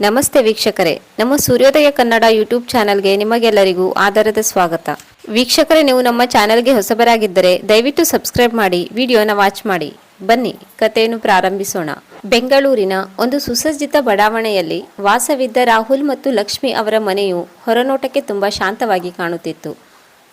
ನಮಸ್ತೆ ವೀಕ್ಷಕರೇ, ನಮ್ಮ ಸೂರ್ಯೋದಯ ಕನ್ನಡ ಯೂಟ್ಯೂಬ್ ಚಾನೆಲ್ಗೆ ನಿಮಗೆಲ್ಲರಿಗೂ ಆದರದ ಸ್ವಾಗತ. ವೀಕ್ಷಕರೇ, ನೀವು ನಮ್ಮ ಚಾನೆಲ್ಗೆ ಹೊಸಬರಾಗಿದ್ದರೆ ದಯವಿಟ್ಟು ಸಬ್ಸ್ಕ್ರೈಬ್ ಮಾಡಿ ವಿಡಿಯೋನ ವಾಚ್ ಮಾಡಿ. ಬನ್ನಿ ಕಥೆಯನ್ನು ಪ್ರಾರಂಭಿಸೋಣ. ಬೆಂಗಳೂರಿನ ಒಂದು ಸುಸಜ್ಜಿತ ಬಡಾವಣೆಯಲ್ಲಿ ವಾಸವಿದ್ದ ರಾಹುಲ್ ಮತ್ತು ಲಕ್ಷ್ಮಿ ಅವರ ಮನೆಯು ಹೊರನೋಟಕ್ಕೆ ತುಂಬಾ ಶಾಂತವಾಗಿ ಕಾಣುತ್ತಿತ್ತು.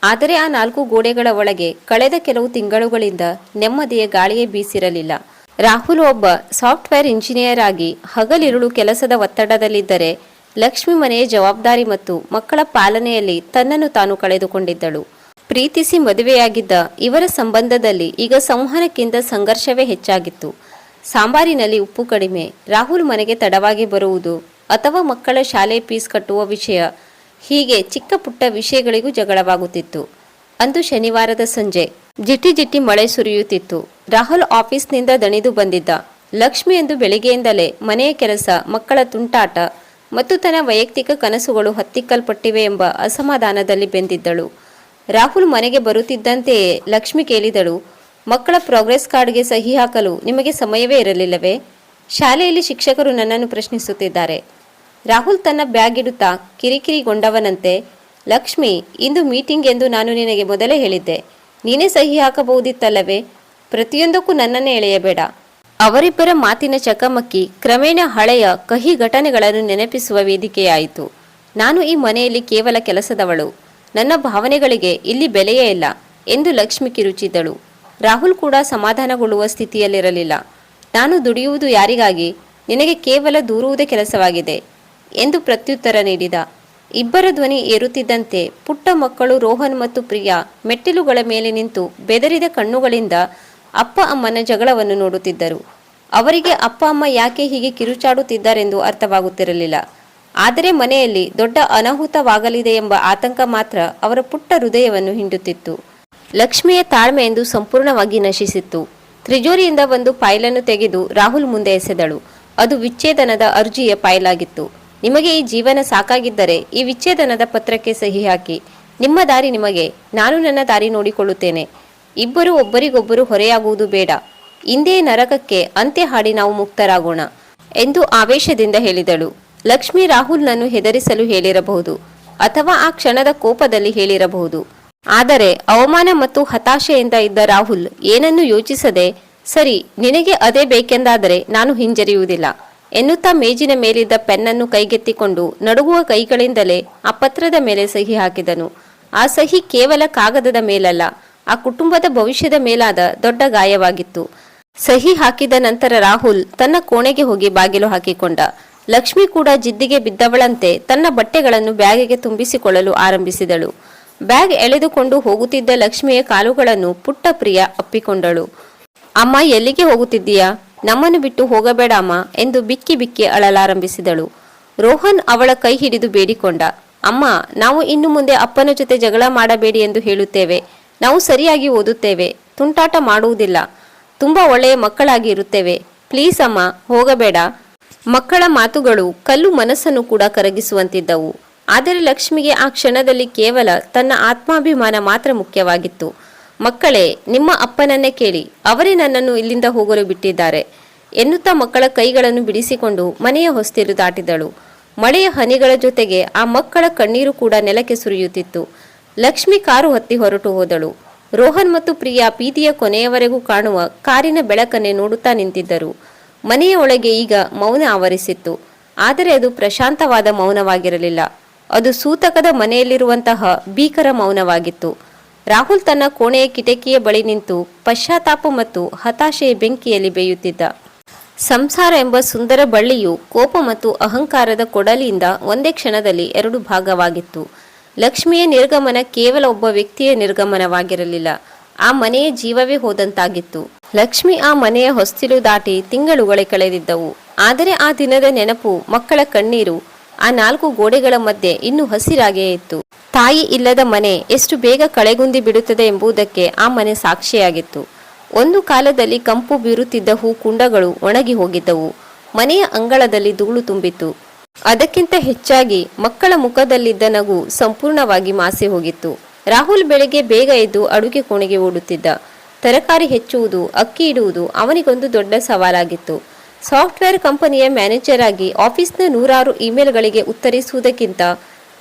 ಆದರೆ ಆ 4 ಗೋಡೆಗಳ ಒಳಗೆ ಕಳೆದ ಕೆಲವು ತಿಂಗಳುಗಳಿಂದ ನೆಮ್ಮದಿಯ ಗಾಳಿಯೇ ಬೀಸಿರಲಿಲ್ಲ. ರಾಹುಲ್ ಒಬ್ಬ ಸಾಫ್ಟ್ವೇರ್ ಇಂಜಿನಿಯರ್ ಆಗಿ ಹಗಲಿರುಳು ಕೆಲಸದ ಒತ್ತಡದಲ್ಲಿದ್ದರೆ, ಲಕ್ಷ್ಮಿ ಮನೆಯ ಜವಾಬ್ದಾರಿ ಮತ್ತು ಮಕ್ಕಳ ಪಾಲನೆಯಲ್ಲಿ ತನ್ನನ್ನು ತಾನು ಕಳೆದುಕೊಂಡಿದ್ದಳು. ಪ್ರೀತಿಸಿ ಮದುವೆಯಾಗಿದ್ದ ಇವರ ಸಂಬಂಧದಲ್ಲಿ ಈಗ ಸಂವಹನಕ್ಕಿಂತ ಸಂಘರ್ಷವೇ ಹೆಚ್ಚಾಗಿತ್ತು. ಸಾಂಬಾರಿನಲ್ಲಿ ಉಪ್ಪು ಕಡಿಮೆ, ರಾಹುಲ್ ಮನೆಗೆ ತಡವಾಗಿ ಬರುವುದು ಅಥವಾ ಮಕ್ಕಳ ಶಾಲೆ ಫೀಸ್ ಕಟ್ಟುವ ವಿಷಯ, ಹೀಗೆ ಚಿಕ್ಕ ಪುಟ್ಟ ವಿಷಯಗಳಿಗೂ ಜಗಳವಾಗುತ್ತಿತ್ತು. ಅಂದು ಶನಿವಾರದ ಸಂಜೆ ಜಿಟಿ ಜಿಟಿ ಮಳೆ ಸುರಿಯುತ್ತಿತ್ತು. ರಾಹುಲ್ ಆಫೀಸ್ನಿಂದ ದಣಿದು ಬಂದಿದ್ದ. ಲಕ್ಷ್ಮಿ ಎಂದು ಬೆಳಿಗ್ಗೆಯಿಂದಲೇ ಮನೆಯ ಕೆಲಸ, ಮಕ್ಕಳ ತುಂಟಾಟ ಮತ್ತು ತನ್ನ ವೈಯಕ್ತಿಕ ಕನಸುಗಳು ಹತ್ತಿಕ್ಕಲ್ಪಟ್ಟಿವೆ ಎಂಬ ಅಸಮಾಧಾನದಲ್ಲಿ ಬೆಂದಿದ್ದಳು. ರಾಹುಲ್ ಮನೆಗೆ ಬರುತ್ತಿದ್ದಂತೆಯೇ ಲಕ್ಷ್ಮಿ ಕೇಳಿದಳು, ಮಕ್ಕಳ ಪ್ರೋಗ್ರೆಸ್ ಕಾರ್ಡ್ಗೆ ಸಹಿ ಹಾಕಲು ನಿಮಗೆ ಸಮಯವೇ ಇರಲಿಲ್ಲವೇ? ಶಾಲೆಯಲ್ಲಿ ಶಿಕ್ಷಕರು ನನ್ನನ್ನು ಪ್ರಶ್ನಿಸುತ್ತಿದ್ದಾರೆ. ರಾಹುಲ್ ತನ್ನ ಬ್ಯಾಗ್ ಇಡುತ್ತಾ ಕಿರಿಕಿರಿಗೊಂಡವನಂತೆ, ಲಕ್ಷ್ಮಿ, ಇಂದು ಮೀಟಿಂಗ್ ಎಂದು ನಾನು ನಿನಗೆ ಮೊದಲೇ ಹೇಳಿದ್ದೆ. ನೀನೇ ಸಹಿ ಹಾಕಬಹುದಿತ್ತಲ್ಲವೇ? ಪ್ರತಿಯೊಂದಕ್ಕೂ ನನ್ನನ್ನೇ ಎಳೆಯಬೇಡ. ಅವರಿಬ್ಬರ ಮಾತಿನ ಚಕಮಕಿ ಕ್ರಮೇಣ ಹಳೆಯ ಕಹಿ ಘಟನೆಗಳನ್ನು ನೆನಪಿಸುವ ವೇದಿಕೆಯಾಯಿತು. ನಾನು ಈ ಮನೆಯಲ್ಲಿ ಕೇವಲ ಕೆಲಸದವಳು, ನನ್ನ ಭಾವನೆಗಳಿಗೆ ಇಲ್ಲಿ ಬೆಲೆಯೇ ಇಲ್ಲ ಎಂದು ಲಕ್ಷ್ಮಿ ಕಿರುಚಿದ್ದಳು. ರಾಹುಲ್ ಕೂಡ ಸಮಾಧಾನಗೊಳ್ಳುವ ಸ್ಥಿತಿಯಲ್ಲಿರಲಿಲ್ಲ. ನಾನು ದುಡಿಯುವುದು ಯಾರಿಗಾಗಿ? ನಿನಗೆ ಕೇವಲ ದೂರುವುದೇ ಕೆಲಸವಾಗಿದೆ ಎಂದು ಪ್ರತ್ಯುತ್ತರ ನೀಡಿದ. ಇಬ್ಬರ ಧ್ವನಿ ಏರುತ್ತಿದ್ದಂತೆ ಪುಟ್ಟ ಮಕ್ಕಳು ರೋಹನ್ ಮತ್ತು ಪ್ರಿಯಾ ಮೆಟ್ಟಿಲುಗಳ ಮೇಲೆ ನಿಂತು ಬೆದರಿದ ಕಣ್ಣುಗಳಿಂದ ಅಪ್ಪ ಅಮ್ಮನ ಜಗಳವನ್ನು ನೋಡುತ್ತಿದ್ದರು. ಅವರಿಗೆ ಅಪ್ಪ ಅಮ್ಮ ಯಾಕೆ ಹೀಗೆ ಕಿರುಚಾಡುತ್ತಿದ್ದಾರೆಂದು ಅರ್ಥವಾಗುತ್ತಿರಲಿಲ್ಲ. ಆದರೆ ಮನೆಯಲ್ಲಿ ದೊಡ್ಡ ಅನಾಹುತವಾಗಲಿದೆ ಎಂಬ ಆತಂಕ ಮಾತ್ರ ಅವರ ಪುಟ್ಟ ಹೃದಯವನ್ನು ಹಿಂಡುತ್ತಿತ್ತು. ಲಕ್ಷ್ಮಿಯ ತಾಳ್ಮೆ ಎಂದು ಸಂಪೂರ್ಣವಾಗಿ ನಶಿಸಿತ್ತು. ತಿಜೋರಿಯಿಂದ ಒಂದು ಫೈಲನ್ನು ತೆಗೆದು ರಾಹುಲ್ ಮುಂದೆ ಎಸೆದಳು. ಅದು ವಿಚ್ಛೇದನದ ಅರ್ಜಿಯ ಫೈಲಾಗಿತ್ತು. ನಿಮಗೆ ಈ ಜೀವನ ಸಾಕಾಗಿದ್ದರೆ ಈ ವಿಚ್ಛೇದನದ ಪತ್ರಕ್ಕೆ ಸಹಿ ಹಾಕಿ. ನಿಮ್ಮ ದಾರಿ ನಿಮಗೆ, ನಾನು ನನ್ನ ದಾರಿ ನೋಡಿಕೊಳ್ಳುತ್ತೇನೆ. ಇಬ್ಬರು ಒಬ್ಬರಿಗೊಬ್ಬರು ಹೊರೆಯಾಗುವುದು ಬೇಡ. ಇಂದೇ ನರಕಕ್ಕೆ ಅಂತ್ಯ ಹಾಡಿ ನಾವು ಮುಕ್ತರಾಗೋಣ ಎಂದು ಆವೇಶದಿಂದ ಹೇಳಿದಳು. ಲಕ್ಷ್ಮಿ ರಾಹುಲ್ನನ್ನು ಹೆದರಿಸಲು ಹೇಳಿರಬಹುದು ಅಥವಾ ಆ ಕ್ಷಣದ ಕೋಪದಲ್ಲಿ ಹೇಳಿರಬಹುದು. ಆದರೆ ಅವಮಾನ ಮತ್ತು ಹತಾಶೆಯಿಂದ ಇದ್ದ ರಾಹುಲ್ ಏನನ್ನು ಯೋಚಿಸದೆ, ಸರಿ, ನಿನಗೆ ಅದೇ ಬೇಕೆಂದಾದರೆ ನಾನು ಹಿಂಜರಿಯುವುದಿಲ್ಲ ಎನ್ನುತ್ತಾ ಮೇಜಿನ ಮೇಲಿದ್ದ ಪೆನ್ನನ್ನು ಕೈಗೆತ್ತಿಕೊಂಡು ನಡುಗುವ ಕೈಗಳಿಂದಲೇ ಆ ಪತ್ರದ ಮೇಲೆ ಸಹಿ ಹಾಕಿದನು. ಆ ಸಹಿ ಕೇವಲ ಕಾಗದದ ಮೇಲಲ್ಲ, ಆ ಕುಟುಂಬದ ಭವಿಷ್ಯದ ಮೇಲಾದ ದೊಡ್ಡ ಗಾಯವಾಗಿತ್ತು. ಸಹಿ ಹಾಕಿದ ನಂತರ ರಾಹುಲ್ ತನ್ನ ಕೋಣೆಗೆ ಹೋಗಿ ಬಾಗಿಲು ಹಾಕಿಕೊಂಡ. ಲಕ್ಷ್ಮಿ ಕೂಡ ಜಿದ್ದಿಗೆ ಬಿದ್ದವಳಂತೆ ತನ್ನ ಬಟ್ಟೆಗಳನ್ನು ಬ್ಯಾಗಿಗೆ ತುಂಬಿಸಿಕೊಳ್ಳಲು ಆರಂಭಿಸಿದಳು. ಬ್ಯಾಗ್ ಎಳೆದುಕೊಂಡು ಹೋಗುತ್ತಿದ್ದ ಲಕ್ಷ್ಮಿಯ ಕಾಲುಗಳನ್ನು ಪುಟ್ಟ ಪ್ರಿಯಾ ಅಪ್ಪಿಕೊಂಡಳು. ಅಮ್ಮ, ಎಲ್ಲಿಗೆ ಹೋಗುತ್ತಿದ್ದೀಯಾ? ನಮ್ಮನ್ನು ಬಿಟ್ಟು ಹೋಗಬೇಡ ಅಮ್ಮ ಎಂದು ಬಿಕ್ಕಿ ಬಿಕ್ಕಿ ಅಳಲಾರಂಭಿಸಿದಳು. ರೋಹನ್ ಅವಳ ಕೈ ಹಿಡಿದು ಬೇಡಿಕೊಂಡ, ಅಮ್ಮ, ನಾವು ಇನ್ನು ಮುಂದೆ ಅಪ್ಪನ ಜೊತೆ ಜಗಳ ಮಾಡಬೇಡಿ ಎಂದು ಹೇಳುತ್ತೇವೆ. ನಾವು ಸರಿಯಾಗಿ ಓದುತ್ತೇವೆ, ತುಂಟಾಟ ಮಾಡುವುದಿಲ್ಲ, ತುಂಬಾ ಒಳ್ಳೆಯ ಮಕ್ಕಳಾಗಿ ಇರುತ್ತೇವೆ. ಪ್ಲೀಸ್ ಅಮ್ಮ, ಹೋಗಬೇಡ. ಮಕ್ಕಳ ಮಾತುಗಳು ಕಲ್ಲು ಮನಸ್ಸನ್ನು ಕೂಡ ಕರಗಿಸುವಂತಿದ್ದವು. ಆದರೆ ಲಕ್ಷ್ಮಿಗೆ ಆ ಕ್ಷಣದಲ್ಲಿ ಕೇವಲ ತನ್ನ ಆತ್ಮಾಭಿಮಾನ ಮಾತ್ರ ಮುಖ್ಯವಾಗಿತ್ತು. ಮಕ್ಕಳೇ, ನಿಮ್ಮ ಅಪ್ಪನನ್ನೇ ಕೇಳಿ, ಅವರೇ ನನ್ನನ್ನು ಇಲ್ಲಿಂದ ಹೋಗಲು ಬಿಟ್ಟಿದ್ದಾರೆ ಎನ್ನುತ್ತಾ ಮಕ್ಕಳ ಕೈಗಳನ್ನು ಬಿಡಿಸಿಕೊಂಡು ಮನೆಯ ಹೊಸ್ತಿಲು ದಾಟಿದಳು. ಮಳೆಯ ಹನಿಗಳ ಜೊತೆಗೆ ಆ ಮಕ್ಕಳ ಕಣ್ಣೀರು ಕೂಡ ನೆಲಕ್ಕೆ ಸುರಿಯುತ್ತಿತ್ತು. ಲಕ್ಷ್ಮಿ ಕಾರು ಹತ್ತಿ ಹೊರಟು ಹೋದಳು. ರೋಹನ್ ಮತ್ತು ಪ್ರಿಯಾ ಬೀದಿಯ ಕೊನೆಯವರೆಗೂ ಕಾಣುವ ಕಾರಿನ ಬೆಳಕನ್ನೇ ನೋಡುತ್ತಾ ನಿಂತಿದ್ದರು. ಮನೆಯ ಒಳಗೆ ಈಗ ಮೌನ ಆವರಿಸಿತ್ತು. ಆದರೆ ಅದು ಪ್ರಶಾಂತವಾದ ಮೌನವಾಗಿರಲಿಲ್ಲ. ಅದು ಸೂತಕದ ಮನೆಯಲ್ಲಿರುವಂತಹ ಭೀಕರ ಮೌನವಾಗಿತ್ತು. ರಾಹುಲ್ ತನ್ನ ಕೋಣೆಯ ಕಿಟಕಿಯ ಬಳಿ ನಿಂತು ಪಶ್ಚಾತ್ತಾಪ ಮತ್ತು ಹತಾಶೆಯ ಬೆಂಕಿಯಲ್ಲಿ ಬೇಯುತ್ತಿದ್ದ. ಸಂಸಾರ ಎಂಬ ಸುಂದರ ಬಳ್ಳಿಯು ಕೋಪ ಮತ್ತು ಅಹಂಕಾರದ ಕೊಡಲಿಯಿಂದ ಒಂದೇ ಕ್ಷಣದಲ್ಲಿ 2 ಭಾಗವಾಗಿತ್ತು. ಲಕ್ಷ್ಮಿಯ ನಿರ್ಗಮನ ಕೇವಲ ಒಬ್ಬ ವ್ಯಕ್ತಿಯ ನಿರ್ಗಮನವಾಗಿರಲಿಲ್ಲ, ಆ ಮನೆಯ ಜೀವವೇ ಹೋದಂತಾಗಿತ್ತು. ಲಕ್ಷ್ಮಿ ಆ ಮನೆಯ ಹೊಸ್ತಿಲು ದಾಟಿ ತಿಂಗಳುಗಳೇ ಕಳೆದಿದ್ದವು. ಆದರೆ ಆ ದಿನದ ನೆನಪು, ಮಕ್ಕಳ ಕಣ್ಣೀರು ಆ 4 ಗೋಡೆಗಳ ಮಧ್ಯೆ ಇನ್ನೂ ಹಸಿರಾಗೇ ಇತ್ತು. ತಾಯಿ ಇಲ್ಲದ ಮನೆ ಎಷ್ಟು ಬೇಗ ಕಳೆಗುಂದಿ ಬಿಡುತ್ತದೆ ಎಂಬುದಕ್ಕೆ ಆ ಮನೆ ಸಾಕ್ಷಿಯಾಗಿತ್ತು. ಒಂದು ಕಾಲದಲ್ಲಿ ಕಂಪು ಬೀರುತ್ತಿದ್ದ ಹೂ ಕುಂಡಗಳು ಒಣಗಿ ಹೋಗಿದ್ದವು. ಮನೆಯ ಅಂಗಳದಲ್ಲಿ ಧೂಳು ತುಂಬಿತ್ತು. ಅದಕ್ಕಿಂತ ಹೆಚ್ಚಾಗಿ ಮಕ್ಕಳ ಮುಖದಲ್ಲಿದ್ದ ನಗು ಸಂಪೂರ್ಣವಾಗಿ ಮಾಸಿ ಹೋಗಿತ್ತು. ರಾಹುಲ್ ಬೆಳಗ್ಗೆ ಬೇಗ ಎದ್ದು ಅಡುಗೆ ಕೋಣೆಗೆ ಓಡುತ್ತಿದ್ದ. ತರಕಾರಿ ಹೆಚ್ಚುವುದು, ಅಕ್ಕಿ ಇಡುವುದು ಅವನಿಗೊಂದು ದೊಡ್ಡ ಸವಾಲಾಗಿತ್ತು. ಸಾಫ್ಟ್ವೇರ್ ಕಂಪನಿಯ ಮ್ಯಾನೇಜರ್ ಆಗಿ ಆಫೀಸ್ನ ನೂರಾರು ಇಮೇಲ್ಗಳಿಗೆ ಉತ್ತರಿಸುವುದಕ್ಕಿಂತ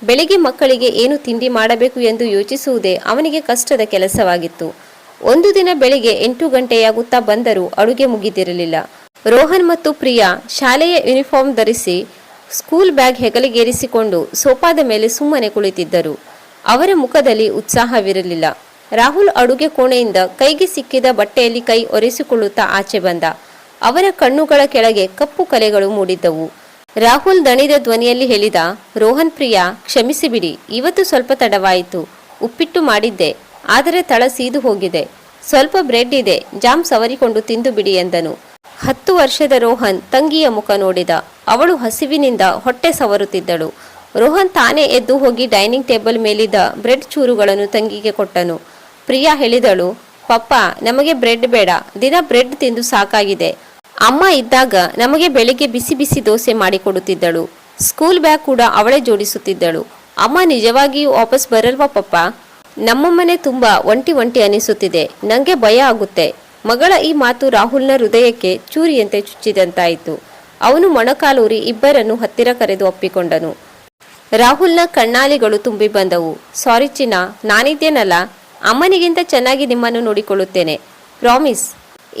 ಬೆಳಿಗ್ಗೆ ಮಕ್ಕಳಿಗೆ ಏನು ತಿಂಡಿ ಮಾಡಬೇಕು ಎಂದು ಯೋಚಿಸುವುದೇ ಅವನಿಗೆ ಕಷ್ಟದ ಕೆಲಸವಾಗಿತ್ತು. ಒಂದು ದಿನ ಬೆಳಿಗ್ಗೆ 8 ಗಂಟೆಯಾಗುತ್ತಾ ಬಂದರೂ ಅಡುಗೆ ಮುಗಿದಿರಲಿಲ್ಲ. ರೋಹನ್ ಮತ್ತು ಪ್ರಿಯಾ ಶಾಲೆಯ ಯೂನಿಫಾರ್ಮ್ ಧರಿಸಿ ಸ್ಕೂಲ್ ಬ್ಯಾಗ್ ಹೆಗಲಿಗೇರಿಸಿಕೊಂಡು ಸೋಫಾದ ಮೇಲೆ ಸುಮ್ಮನೆ ಕುಳಿತಿದ್ದರು. ಅವರ ಮುಖದಲ್ಲಿ ಉತ್ಸಾಹವಿರಲಿಲ್ಲ. ರಾಹುಲ್ ಅಡುಗೆ ಕೋಣೆಯಿಂದ ಕೈಗೆ ಸಿಕ್ಕಿದ ಬಟ್ಟೆಯಲ್ಲಿ ಕೈ ಒರೆಸಿಕೊಳ್ಳುತ್ತಾ ಆಚೆ ಬಂದ. ಅವರ ಕಣ್ಣುಗಳ ಕೆಳಗೆ ಕಪ್ಪು ಕಲೆಗಳು ಮೂಡಿದ್ದವು. ರಾಹುಲ್ ದಣಿದ ಧ್ವನಿಯಲ್ಲಿ ಹೇಳಿದ, ರೋಹನ್ ಪ್ರಿಯಾ, ಕ್ಷಮಿಸಿಬಿಡಿ, ಇವತ್ತು ಸ್ವಲ್ಪ ತಡವಾಯಿತು. ಉಪ್ಪಿಟ್ಟು ಮಾಡಿದ್ದೆ, ಆದರೆ ತಳ ಸೀದು ಹೋಗಿದೆ. ಸ್ವಲ್ಪ ಬ್ರೆಡ್ ಇದೆ, ಜಾಮ್ ಸವರಿಕೊಂಡು ತಿಂದು ಬಿಡಿ ಎಂದನು. 10 ವರ್ಷದ ರೋಹನ್ ತಂಗಿಯ ಮುಖ ನೋಡಿದ. ಅವಳು ಹಸಿವಿನಿಂದ ಹೊಟ್ಟೆ ಸವರುತ್ತಿದ್ದಳು. ರೋಹನ್ ತಾನೇ ಎದ್ದು ಹೋಗಿ ಡೈನಿಂಗ್ ಟೇಬಲ್ ಮೇಲಿದ್ದ ಬ್ರೆಡ್ ಚೂರುಗಳನ್ನು ತಂಗಿಗೆ ಕೊಟ್ಟನು. ಪ್ರಿಯಾ ಹೇಳಿದಳು, ಪಪ್ಪ, ನಮಗೆ ಬ್ರೆಡ್ ಬೇಡ, ದಿನ ಬ್ರೆಡ್ ತಿಂದು ಸಾಕಾಗಿದೆ. ಅಮ್ಮ ಇದ್ದಾಗ ನಮಗೆ ಬೆಳಿಗ್ಗೆ ಬಿಸಿ ಬಿಸಿ ದೋಸೆ ಮಾಡಿಕೊಡುತ್ತಿದ್ದಳು. ಸ್ಕೂಲ್ ಬ್ಯಾಗ್ ಕೂಡ ಅವಳೇ ಜೋಡಿಸುತ್ತಿದ್ದಳು. ಅಮ್ಮ ನಿಜವಾಗಿಯೂ ವಾಪಸ್ ಬರಲ್ವಾ ಪಪ್ಪ? ನಮ್ಮ ಮನೆ ತುಂಬ ಒಂಟಿ ಅನಿಸುತ್ತಿದೆ, ನನಗೆ ಭಯ ಆಗುತ್ತೆ. ಮಗಳ ಈ ಮಾತು ರಾಹುಲ್ನ ಹೃದಯಕ್ಕೆ ಚೂರಿಯಂತೆ ಚುಚ್ಚಿದಂತಾಯಿತು. ಅವನು ಮೊಣಕಾಲೂರಿ ಇಬ್ಬರನ್ನು ಹತ್ತಿರ ಕರೆದು ಒಪ್ಪಿಕೊಂಡನು. ರಾಹುಲ್ನ ಕಣ್ಣಾಲಿಗಳು ತುಂಬಿ ಬಂದವು. ಸಾರಿ ಚಿನ್ನ, ನಾನಿದ್ದೇನಲ್ಲ, ಅಮ್ಮನಿಗಿಂತ ಚೆನ್ನಾಗಿ ನಿಮ್ಮನ್ನು ನೋಡಿಕೊಳ್ಳುತ್ತೇನೆ, ಪ್ರಾಮಿಸ್.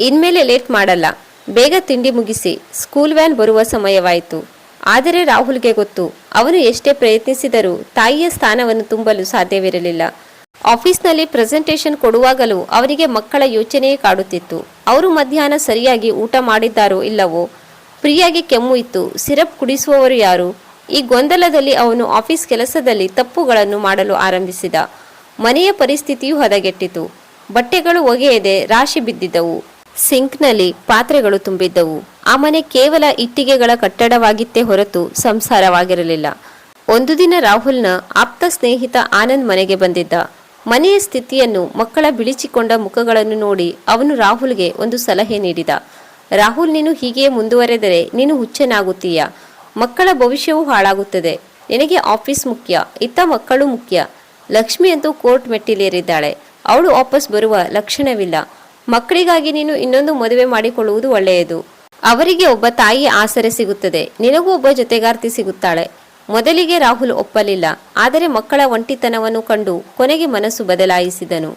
ಇನ್ಮೇಲೆ ಲೇಟ್ ಮಾಡಲ್ಲ. ಬೇಗ ತಿಂಡಿ ಮುಗಿಸಿ, ಸ್ಕೂಲ್ ವ್ಯಾನ್ ಬರುವ ಸಮಯವಾಯಿತು. ಆದರೆ ರಾಹುಲ್ಗೆ ಗೊತ್ತು, ಅವನು ಎಷ್ಟೇ ಪ್ರಯತ್ನಿಸಿದರೂ ತಾಯಿಯ ಸ್ಥಾನವನ್ನು ತುಂಬಲು ಸಾಧ್ಯವಿರಲಿಲ್ಲ. ಆಫೀಸ್ನಲ್ಲಿ ಪ್ರೆಸೆಂಟೇಷನ್ ಕೊಡುವಾಗಲೂ ಅವರಿಗೆ ಮಕ್ಕಳ ಯೋಚನೆಯೇ ಕಾಡುತ್ತಿತ್ತು. ಅವರು ಮಧ್ಯಾಹ್ನ ಸರಿಯಾಗಿ ಊಟ ಮಾಡಿದ್ದಾರೋ ಇಲ್ಲವೋ, ಪ್ರಿಯಾಗೆ ಕೆಮ್ಮು ಇತ್ತು, ಸಿರಪ್ ಕುಡಿಸುವವರು ಯಾರು? ಈ ಗೊಂದಲದಲ್ಲಿ ಅವನು ಆಫೀಸ್ ಕೆಲಸದಲ್ಲಿ ತಪ್ಪುಗಳನ್ನು ಮಾಡಲು ಆರಂಭಿಸಿದ. ಮನೆಯ ಪರಿಸ್ಥಿತಿಯೂ ಹದಗೆಟ್ಟಿತು. ಬಟ್ಟೆಗಳು ಒಗೆಯದೆ ರಾಶಿ ಬಿದ್ದಿದ್ದವು. ಸಿಂಕ್ನಲ್ಲಿ ಪಾತ್ರೆಗಳು ತುಂಬಿದ್ದವು. ಆ ಮನೆ ಕೇವಲ ಇಟ್ಟಿಗೆಗಳ ಕಟ್ಟಡವಾಗಿತ್ತೇ ಹೊರತು ಸಂಸಾರವಾಗಿರಲಿಲ್ಲ. ಒಂದು ದಿನ ರಾಹುಲ್ನ ಆಪ್ತ ಸ್ನೇಹಿತ ಆನಂದ್ ಮನೆಗೆ ಬಂದಿದ್ದ. ಮನೆಯ ಸ್ಥಿತಿಯನ್ನು, ಮಕ್ಕಳ ಬಿಳಿಚಿಕೊಂಡ ಮುಖಗಳನ್ನು ನೋಡಿ ಅವನು ರಾಹುಲ್ಗೆ ಒಂದು ಸಲಹೆ ನೀಡಿದ. ರಾಹುಲ್, ನೀನು ಹೀಗೆ ಮುಂದುವರೆದರೆ ನೀನು ಹುಚ್ಚನಾಗುತ್ತೀಯ. ಮಕ್ಕಳ ಭವಿಷ್ಯವೂ ಹಾಳಾಗುತ್ತದೆ. ನಿನಗೆ ಆಫೀಸ್ ಮುಖ್ಯ, ಇತ್ತ ಮಕ್ಕಳು ಮುಖ್ಯ. ಲಕ್ಷ್ಮಿ ಅಂತೂ ಕೋರ್ಟ್ ಮೆಟ್ಟಿಲೇರಿದ್ದಾಳೆ. ಅವಳು ವಾಪಸ್ ಬರುವ ಲಕ್ಷಣವಿಲ್ಲ. ಮಕ್ಕಳಿಗಾಗಿ ನೀನು ಇನ್ನೊಂದು ಮದುವೆ ಮಾಡಿಕೊಳ್ಳುವುದು ಒಳ್ಳೆಯದು. ಅವರಿಗೆ ಒಬ್ಬ ತಾಯಿಯ ಆಸರೆ ಸಿಗುತ್ತದೆ, ನಿನಗೂ ಒಬ್ಬ ಜೊತೆಗಾರ್ತಿ ಸಿಗುತ್ತಾಳೆ. ಮೊದಲಿಗೆ ರಾಹುಲ್ ಒಪ್ಪಲಿಲ್ಲ. ಆದರೆ ಮಕ್ಕಳ ಒಂಟಿತನವನ್ನು ಕಂಡು ಕೊನೆಗೆ ಮನಸ್ಸು ಬದಲಾಯಿಸಿದನು.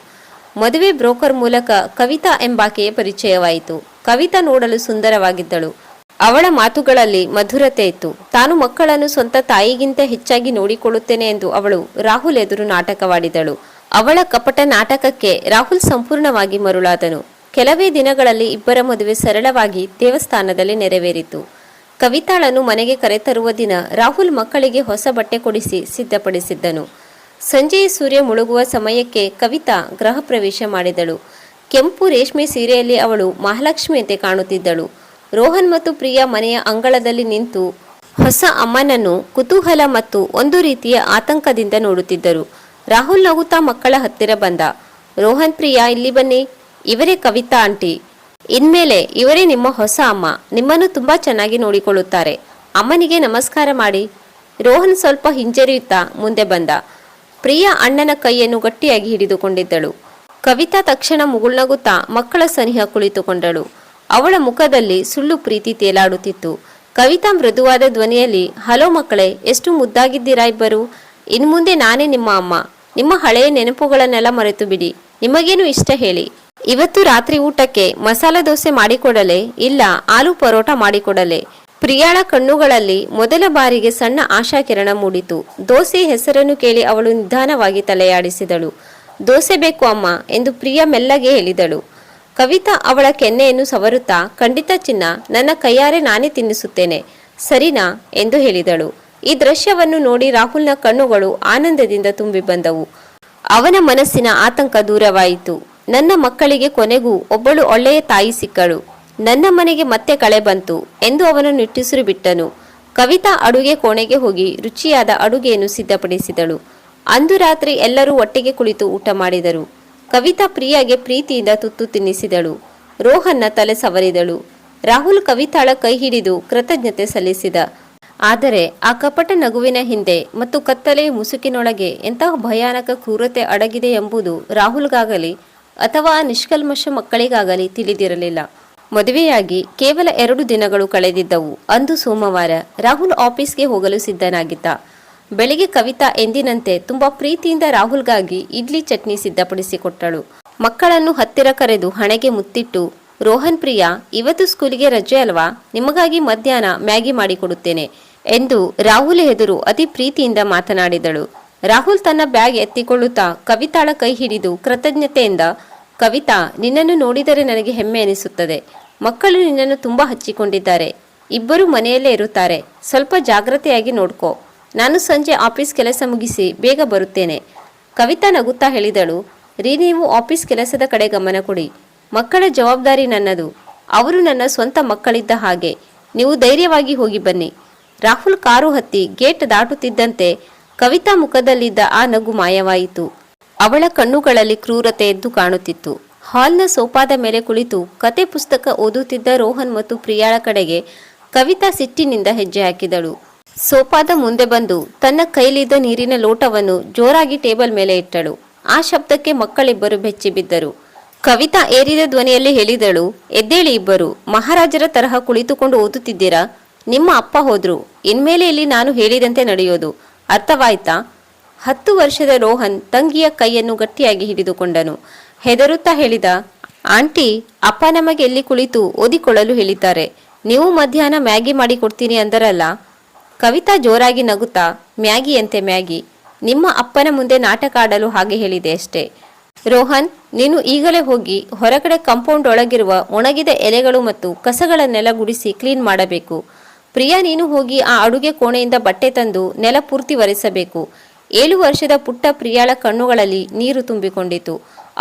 ಮದುವೆ ಬ್ರೋಕರ್ ಮೂಲಕ ಕವಿತಾ ಎಂಬಾಕೆಯ ಪರಿಚಯವಾಯಿತು. ಕವಿತಾ ನೋಡಲು ಸುಂದರವಾಗಿದ್ದಳು. ಅವಳ ಮಾತುಗಳಲ್ಲಿ ಮಧುರತೆ ಇತ್ತು. ತಾನು ಮಕ್ಕಳನ್ನು ಸ್ವಂತ ತಾಯಿಗಿಂತ ಹೆಚ್ಚಾಗಿ ನೋಡಿಕೊಳ್ಳುತ್ತೇನೆ ಎಂದು ಅವಳು ರಾಹುಲ್ ಎದುರು ನಾಟಕವಾಡಿದಳು. ಅವಳ ಕಪಟ ನಾಟಕಕ್ಕೆ ರಾಹುಲ್ ಸಂಪೂರ್ಣವಾಗಿ ಮರುಳಾದನು. ಕೆಲವೇ ದಿನಗಳಲ್ಲಿ ಇಬ್ಬರ ಮದುವೆ ಸರಳವಾಗಿ ದೇವಸ್ಥಾನದಲ್ಲಿ ನೆರವೇರಿತು. ಕವಿತಾಳನ್ನು ಮನೆಗೆ ಕರೆತರುವ ದಿನ ರಾಹುಲ್ ಮಕ್ಕಳಿಗೆ ಹೊಸ ಬಟ್ಟೆ ಕೊಡಿಸಿ ಸಿದ್ಧಪಡಿಸಿದ್ದನು. ಸಂಜೆಯ ಸೂರ್ಯ ಮುಳುಗುವ ಸಮಯಕ್ಕೆ ಕವಿತಾ ಗೃಹ ಪ್ರವೇಶ ಮಾಡಿದಳು. ಕೆಂಪು ರೇಷ್ಮೆ ಸೀರೆಯಲ್ಲಿ ಅವಳು ಮಹಾಲಕ್ಷ್ಮಿಯಂತೆ ಕಾಣುತ್ತಿದ್ದಳು. ರೋಹನ್ ಮತ್ತು ಪ್ರಿಯಾ ಮನೆಯ ಅಂಗಳದಲ್ಲಿ ನಿಂತು ಹೊಸ ಅಮ್ಮನನ್ನು ಕುತೂಹಲ ಮತ್ತು ಒಂದು ರೀತಿಯ ಆತಂಕದಿಂದ ನೋಡುತ್ತಿದ್ದರು. ರಾಹುಲ್ ನಗುತ್ತಾ ಮಕ್ಕಳ ಹತ್ತಿರ ಬಂದ. ರೋಹನ್, ಪ್ರಿಯಾ, ಇಲ್ಲಿ ಬನ್ನಿ. ಇವರೇ ಕವಿತಾ ಆಂಟಿ. ಇನ್ಮೇಲೆ ಇವರೇ ನಿಮ್ಮ ಹೊಸ ಅಮ್ಮ. ನಿಮ್ಮನ್ನು ತುಂಬಾ ಚೆನ್ನಾಗಿ ನೋಡಿಕೊಳ್ಳುತ್ತಾರೆ. ಅಮ್ಮನಿಗೆ ನಮಸ್ಕಾರ ಮಾಡಿ. ರೋಹನ್ ಸ್ವಲ್ಪ ಹಿಂಜರಿಯುತ್ತಾ ಮುಂದೆ ಬಂದ. ಪ್ರಿಯಾ ಅಣ್ಣನ ಕೈಯನ್ನು ಗಟ್ಟಿಯಾಗಿ ಹಿಡಿದುಕೊಂಡಿದ್ದಳು. ಕವಿತಾ ತಕ್ಷಣ ಮುಗುಳ್ನಗುತ್ತಾ ಮಕ್ಕಳ ಸನಿಹ ಕುಳಿತುಕೊಂಡಳು. ಅವಳ ಮುಖದಲ್ಲಿ ಸುಳ್ಳು ಪ್ರೀತಿ ತೇಲಾಡುತ್ತಿತ್ತು. ಕವಿತಾ ಮೃದುವಾದ ಧ್ವನಿಯಲ್ಲಿ, ಹಲೋ ಮಕ್ಕಳೇ, ಎಷ್ಟು ಮುದ್ದಾಗಿದ್ದೀರಾ ಇಬ್ಬರು. ಇನ್ಮುಂದೆ ನಾನೇ ನಿಮ್ಮ ಅಮ್ಮ. ನಿಮ್ಮ ಹಳೆಯ ನೆನಪುಗಳನ್ನೆಲ್ಲ ಮರೆತು ಬಿಡಿ. ನಿಮಗೇನು ಇಷ್ಟ ಹೇಳಿ. ಇವತ್ತು ರಾತ್ರಿ ಊಟಕ್ಕೆ ಮಸಾಲ ದೋಸೆ ಮಾಡಿಕೊಡಲೇ, ಇಲ್ಲ ಆಲೂ ಪರೋಟ ಮಾಡಿಕೊಡಲೇ? ಪ್ರಿಯಾಳ ಕಣ್ಣುಗಳಲ್ಲಿ ಮೊದಲ ಬಾರಿಗೆ ಸಣ್ಣ ಆಶಾಕಿರಣ ಮೂಡಿತು. ದೋಸೆ ಹೆಸರನ್ನು ಕೇಳಿ ಅವಳು ನಿಧಾನವಾಗಿ ತಲೆಯಾಡಿಸಿದಳು. ದೋಸೆ ಬೇಕು ಅಮ್ಮ ಎಂದು ಪ್ರಿಯಾ ಮೆಲ್ಲಗೆ ಹೇಳಿದಳು. ಕವಿತಾ ಅವಳ ಕೆನ್ನೆಯನ್ನು ಸವರುತ್ತಾ, ಖಂಡಿತ ಚಿನ್ನ, ನನ್ನ ಕೈಯಾರೆ ನಾನೇ ತಿನ್ನಿಸುತ್ತೇನೆ, ಸರಿನಾ ಎಂದು ಹೇಳಿದಳು. ಈ ದೃಶ್ಯವನ್ನು ನೋಡಿ ರಾಹುಲ್ನ ಕಣ್ಣುಗಳು ಆನಂದದಿಂದ ತುಂಬಿ ಬಂದವು. ಅವನ ಮನಸ್ಸಿನ ಆತಂಕ ದೂರವಾಯಿತು. ನನ್ನ ಮಕ್ಕಳಿಗೆ ಕೊನೆಗೂ ಒಬ್ಬಳು ಒಳ್ಳೆಯ ತಾಯಿ ಸಿಕ್ಕಳು. ನನ್ನ ಮನೆಗೆ ಮತ್ತೆ ಕಳೆ ಬಂತು ಎಂದು ಅವನು ನಿಟ್ಟುಸಿರು ಬಿಟ್ಟನು. ಕವಿತಾ ಅಡುಗೆ ಕೋಣೆಗೆ ಹೋಗಿ ರುಚಿಯಾದ ಅಡುಗೆಯನ್ನು ಸಿದ್ಧಪಡಿಸಿದಳು. ಅಂದು ರಾತ್ರಿ ಎಲ್ಲರೂ ಒಟ್ಟಿಗೆ ಕುಳಿತು ಊಟ ಮಾಡಿದರು. ಕವಿತಾ ಪ್ರಿಯಾಗೆ ಪ್ರೀತಿಯಿಂದ ತುತ್ತು ತಿನ್ನಿಸಿದಳು. ರೋಹನ್ನ ತಲೆ ಸವರಿದಳು. ರಾಹುಲ್ ಕವಿತಾಳ ಕೈ ಹಿಡಿದು ಕೃತಜ್ಞತೆ ಸಲ್ಲಿಸಿದ. ಆದರೆ ಆ ಕಪಟ ನಗುವಿನ ಹಿಂದೆ ಮತ್ತು ಕತ್ತಲೆಯ ಮುಸುಕಿನೊಳಗೆ ಎಂತಹ ಭಯಾನಕ ಕ್ರೂರತೆ ಅಡಗಿದೆ ಎಂಬುದು ರಾಹುಲ್ಗಾಗಲಿ ಅಥವಾ ಆ ನಿಷ್ಕಲ್ಮಶ ಮಕ್ಕಳಿಗಾಗಲಿ ತಿಳಿದಿರಲಿಲ್ಲ. ಮದುವೆಯಾಗಿ ಕೇವಲ 2 ದಿನಗಳು ಕಳೆದಿದ್ದವು. ಅಂದು ಸೋಮವಾರ. ರಾಹುಲ್ ಆಫೀಸ್ಗೆ ಹೋಗಲು ಸಿದ್ಧನಾಗಿದ್ದ. ಬೆಳಿಗ್ಗೆ ಕವಿತಾ ಎಂದಿನಂತೆ ತುಂಬಾ ಪ್ರೀತಿಯಿಂದ ರಾಹುಲ್ಗಾಗಿ ಇಡ್ಲಿ ಚಟ್ನಿ ಸಿದ್ಧಪಡಿಸಿಕೊಟ್ಟಳು. ಮಕ್ಕಳನ್ನು ಹತ್ತಿರ ಕರೆದು ಹಣೆಗೆ ಮುತ್ತಿಟ್ಟು, ರೋಹನ್ ಪ್ರಿಯಾ, ಇವತ್ತು ಸ್ಕೂಲಿಗೆ ರಜೆ ಅಲ್ವಾ, ನಿಮಗಾಗಿ ಮಧ್ಯಾಹ್ನ ಮ್ಯಾಗಿ ಮಾಡಿಕೊಡುತ್ತೇನೆ ಎಂದು ರಾಹುಲ್ ಎದುರು ಅತಿ ಪ್ರೀತಿಯಿಂದ ಮಾತನಾಡಿದಳು. ರಾಹುಲ್ ತನ್ನ ಬ್ಯಾಗ್ ಎತ್ತಿಕೊಳ್ಳುತ್ತಾ ಕವಿತಾಳ ಕೈ ಹಿಡಿದು ಕೃತಜ್ಞತೆಯಿಂದ, ಕವಿತಾ, ನಿನ್ನನ್ನು ನೋಡಿದರೆ ನನಗೆ ಹೆಮ್ಮೆ ಎನಿಸುತ್ತದೆ. ಮಕ್ಕಳು ನಿನ್ನನ್ನು ತುಂಬಾ ಹಚ್ಚಿಕೊಂಡಿದ್ದಾರೆ. ಇಬ್ಬರು ಮನೆಯಲ್ಲೇ ಇರುತ್ತಾರೆ. ಸ್ವಲ್ಪ ಜಾಗ್ರತೆಯಾಗಿ ನೋಡ್ಕೋ. ನಾನು ಸಂಜೆ ಆಫೀಸ್ ಕೆಲಸ ಮುಗಿಸಿ ಬೇಗ ಬರುತ್ತೇನೆ. ಕವಿತಾ ನಗುತ್ತಾ ಹೇಳಿದಳು. ರೀ, ನೀವು ಆಫೀಸ್ ಕೆಲಸದ ಕಡೆ ಗಮನ ಕೊಡಿ. ಮಕ್ಕಳ ಜವಾಬ್ದಾರಿ ನನ್ನದು. ಅವರು ನನ್ನ ಸ್ವಂತ ಮಕ್ಕಳಿದ್ದ ಹಾಗೆ. ನೀವು ಧೈರ್ಯವಾಗಿ ಹೋಗಿ ಬನ್ನಿ. ರಾಹುಲ್ ಕಾರು ಹತ್ತಿ ಗೇಟ್ ದಾಟುತ್ತಿದ್ದಂತೆ ಕವಿತಾ ಮುಖದಲ್ಲಿದ್ದ ಆ ನಗು ಮಾಯವಾಯಿತು. ಅವಳ ಕಣ್ಣುಗಳಲ್ಲಿ ಕ್ರೂರತೆ ಎದ್ದು ಕಾಣುತ್ತಿತ್ತು. ಹಾಲ್ನ ಸೋಫಾದ ಮೇಲೆ ಕುಳಿತು ಕತೆ ಪುಸ್ತಕ ಓದುತ್ತಿದ್ದ ರೋಹನ್ ಮತ್ತು ಪ್ರಿಯಾಳ ಕಡೆಗೆ ಕವಿತಾ ಸಿಟ್ಟಿನಿಂದ ಹೆಜ್ಜೆ ಹಾಕಿದಳು. ಸೋಫಾದ ಮುಂದೆ ಬಂದು ತನ್ನ ಕೈಲಿದ್ದ ನೀರಿನ ಲೋಟವನ್ನು ಜೋರಾಗಿ ಟೇಬಲ್ ಮೇಲೆ ಇಟ್ಟಳು. ಆ ಶಬ್ದಕ್ಕೆ ಮಕ್ಕಳಿಬ್ಬರು ಬೆಚ್ಚಿ ಬಿದ್ದರು. ಕವಿತಾ ಏರಿದ ಧ್ವನಿಯಲ್ಲಿ ಹೇಳಿದಳು, ಎದ್ದೇಳಿ ಇಬ್ಬರು, ಮಹಾರಾಜರ ತರಹ ಕುಳಿತುಕೊಂಡು ಓದುತ್ತಿದ್ದೀರಾ? ನಿಮ್ಮ ಅಪ್ಪ ಹೋದ್ರು. ಇನ್ಮೇಲೆ ಇಲ್ಲಿ ನಾನು ಹೇಳಿದಂತೆ ನಡೆಯೋದು, ಅರ್ಥವಾಯ್ತಾ? 10 ವರ್ಷದ ರೋಹನ್ ತಂಗಿಯ ಕೈಯನ್ನು ಗಟ್ಟಿಯಾಗಿ ಹಿಡಿದುಕೊಂಡನು. ಹೆದರುತ್ತಾ ಹೇಳಿದ, ಆಂಟಿ, ಅಪ್ಪ ನಮಗೆ ಎಲ್ಲಿ ಕುಳಿತು ಓದಿಕೊಳ್ಳಲು ಹೇಳಿದ್ದಾರೆ. ನೀವು ಮಧ್ಯಾಹ್ನ ಮ್ಯಾಗಿ ಮಾಡಿ ಕೊಡ್ತೀನಿ ಅಂದರಲ್ಲ. ಕವಿತಾ ಜೋರಾಗಿ ನಗುತ್ತಾ, ಮ್ಯಾಗಿಯಂತೆ ಮ್ಯಾಗಿ. ನಿಮ್ಮ ಅಪ್ಪನ ಮುಂದೆ ನಾಟಕ ಆಡಲು ಹಾಗೆ ಹೇಳಿದೆ ಅಷ್ಟೇ. ರೋಹನ್, ನೀನು ಈಗಲೇ ಹೋಗಿ ಹೊರಗಡೆ ಕಾಂಪೌಂಡ್ ಒಳಗಿರುವ ಒಣಗಿದ ಎಲೆಗಳು ಮತ್ತು ಕಸಗಳನ್ನೆಲ್ಲ ಗುಡಿಸಿ ಕ್ಲೀನ್ ಮಾಡಬೇಕು. ಪ್ರಿಯಾ, ನೀನು ಹೋಗಿ ಆ ಅಡುಗೆ ಕೋಣೆಯಿಂದ ಬಟ್ಟೆ ತಂದು ನೆಲ ಪೂರ್ತಿ ಒರೆಸಬೇಕು. 7 ವರ್ಷದ ಪುಟ್ಟ ಪ್ರಿಯಾಳ ಕಣ್ಣುಗಳಲ್ಲಿ ನೀರು ತುಂಬಿಕೊಂಡಿತು.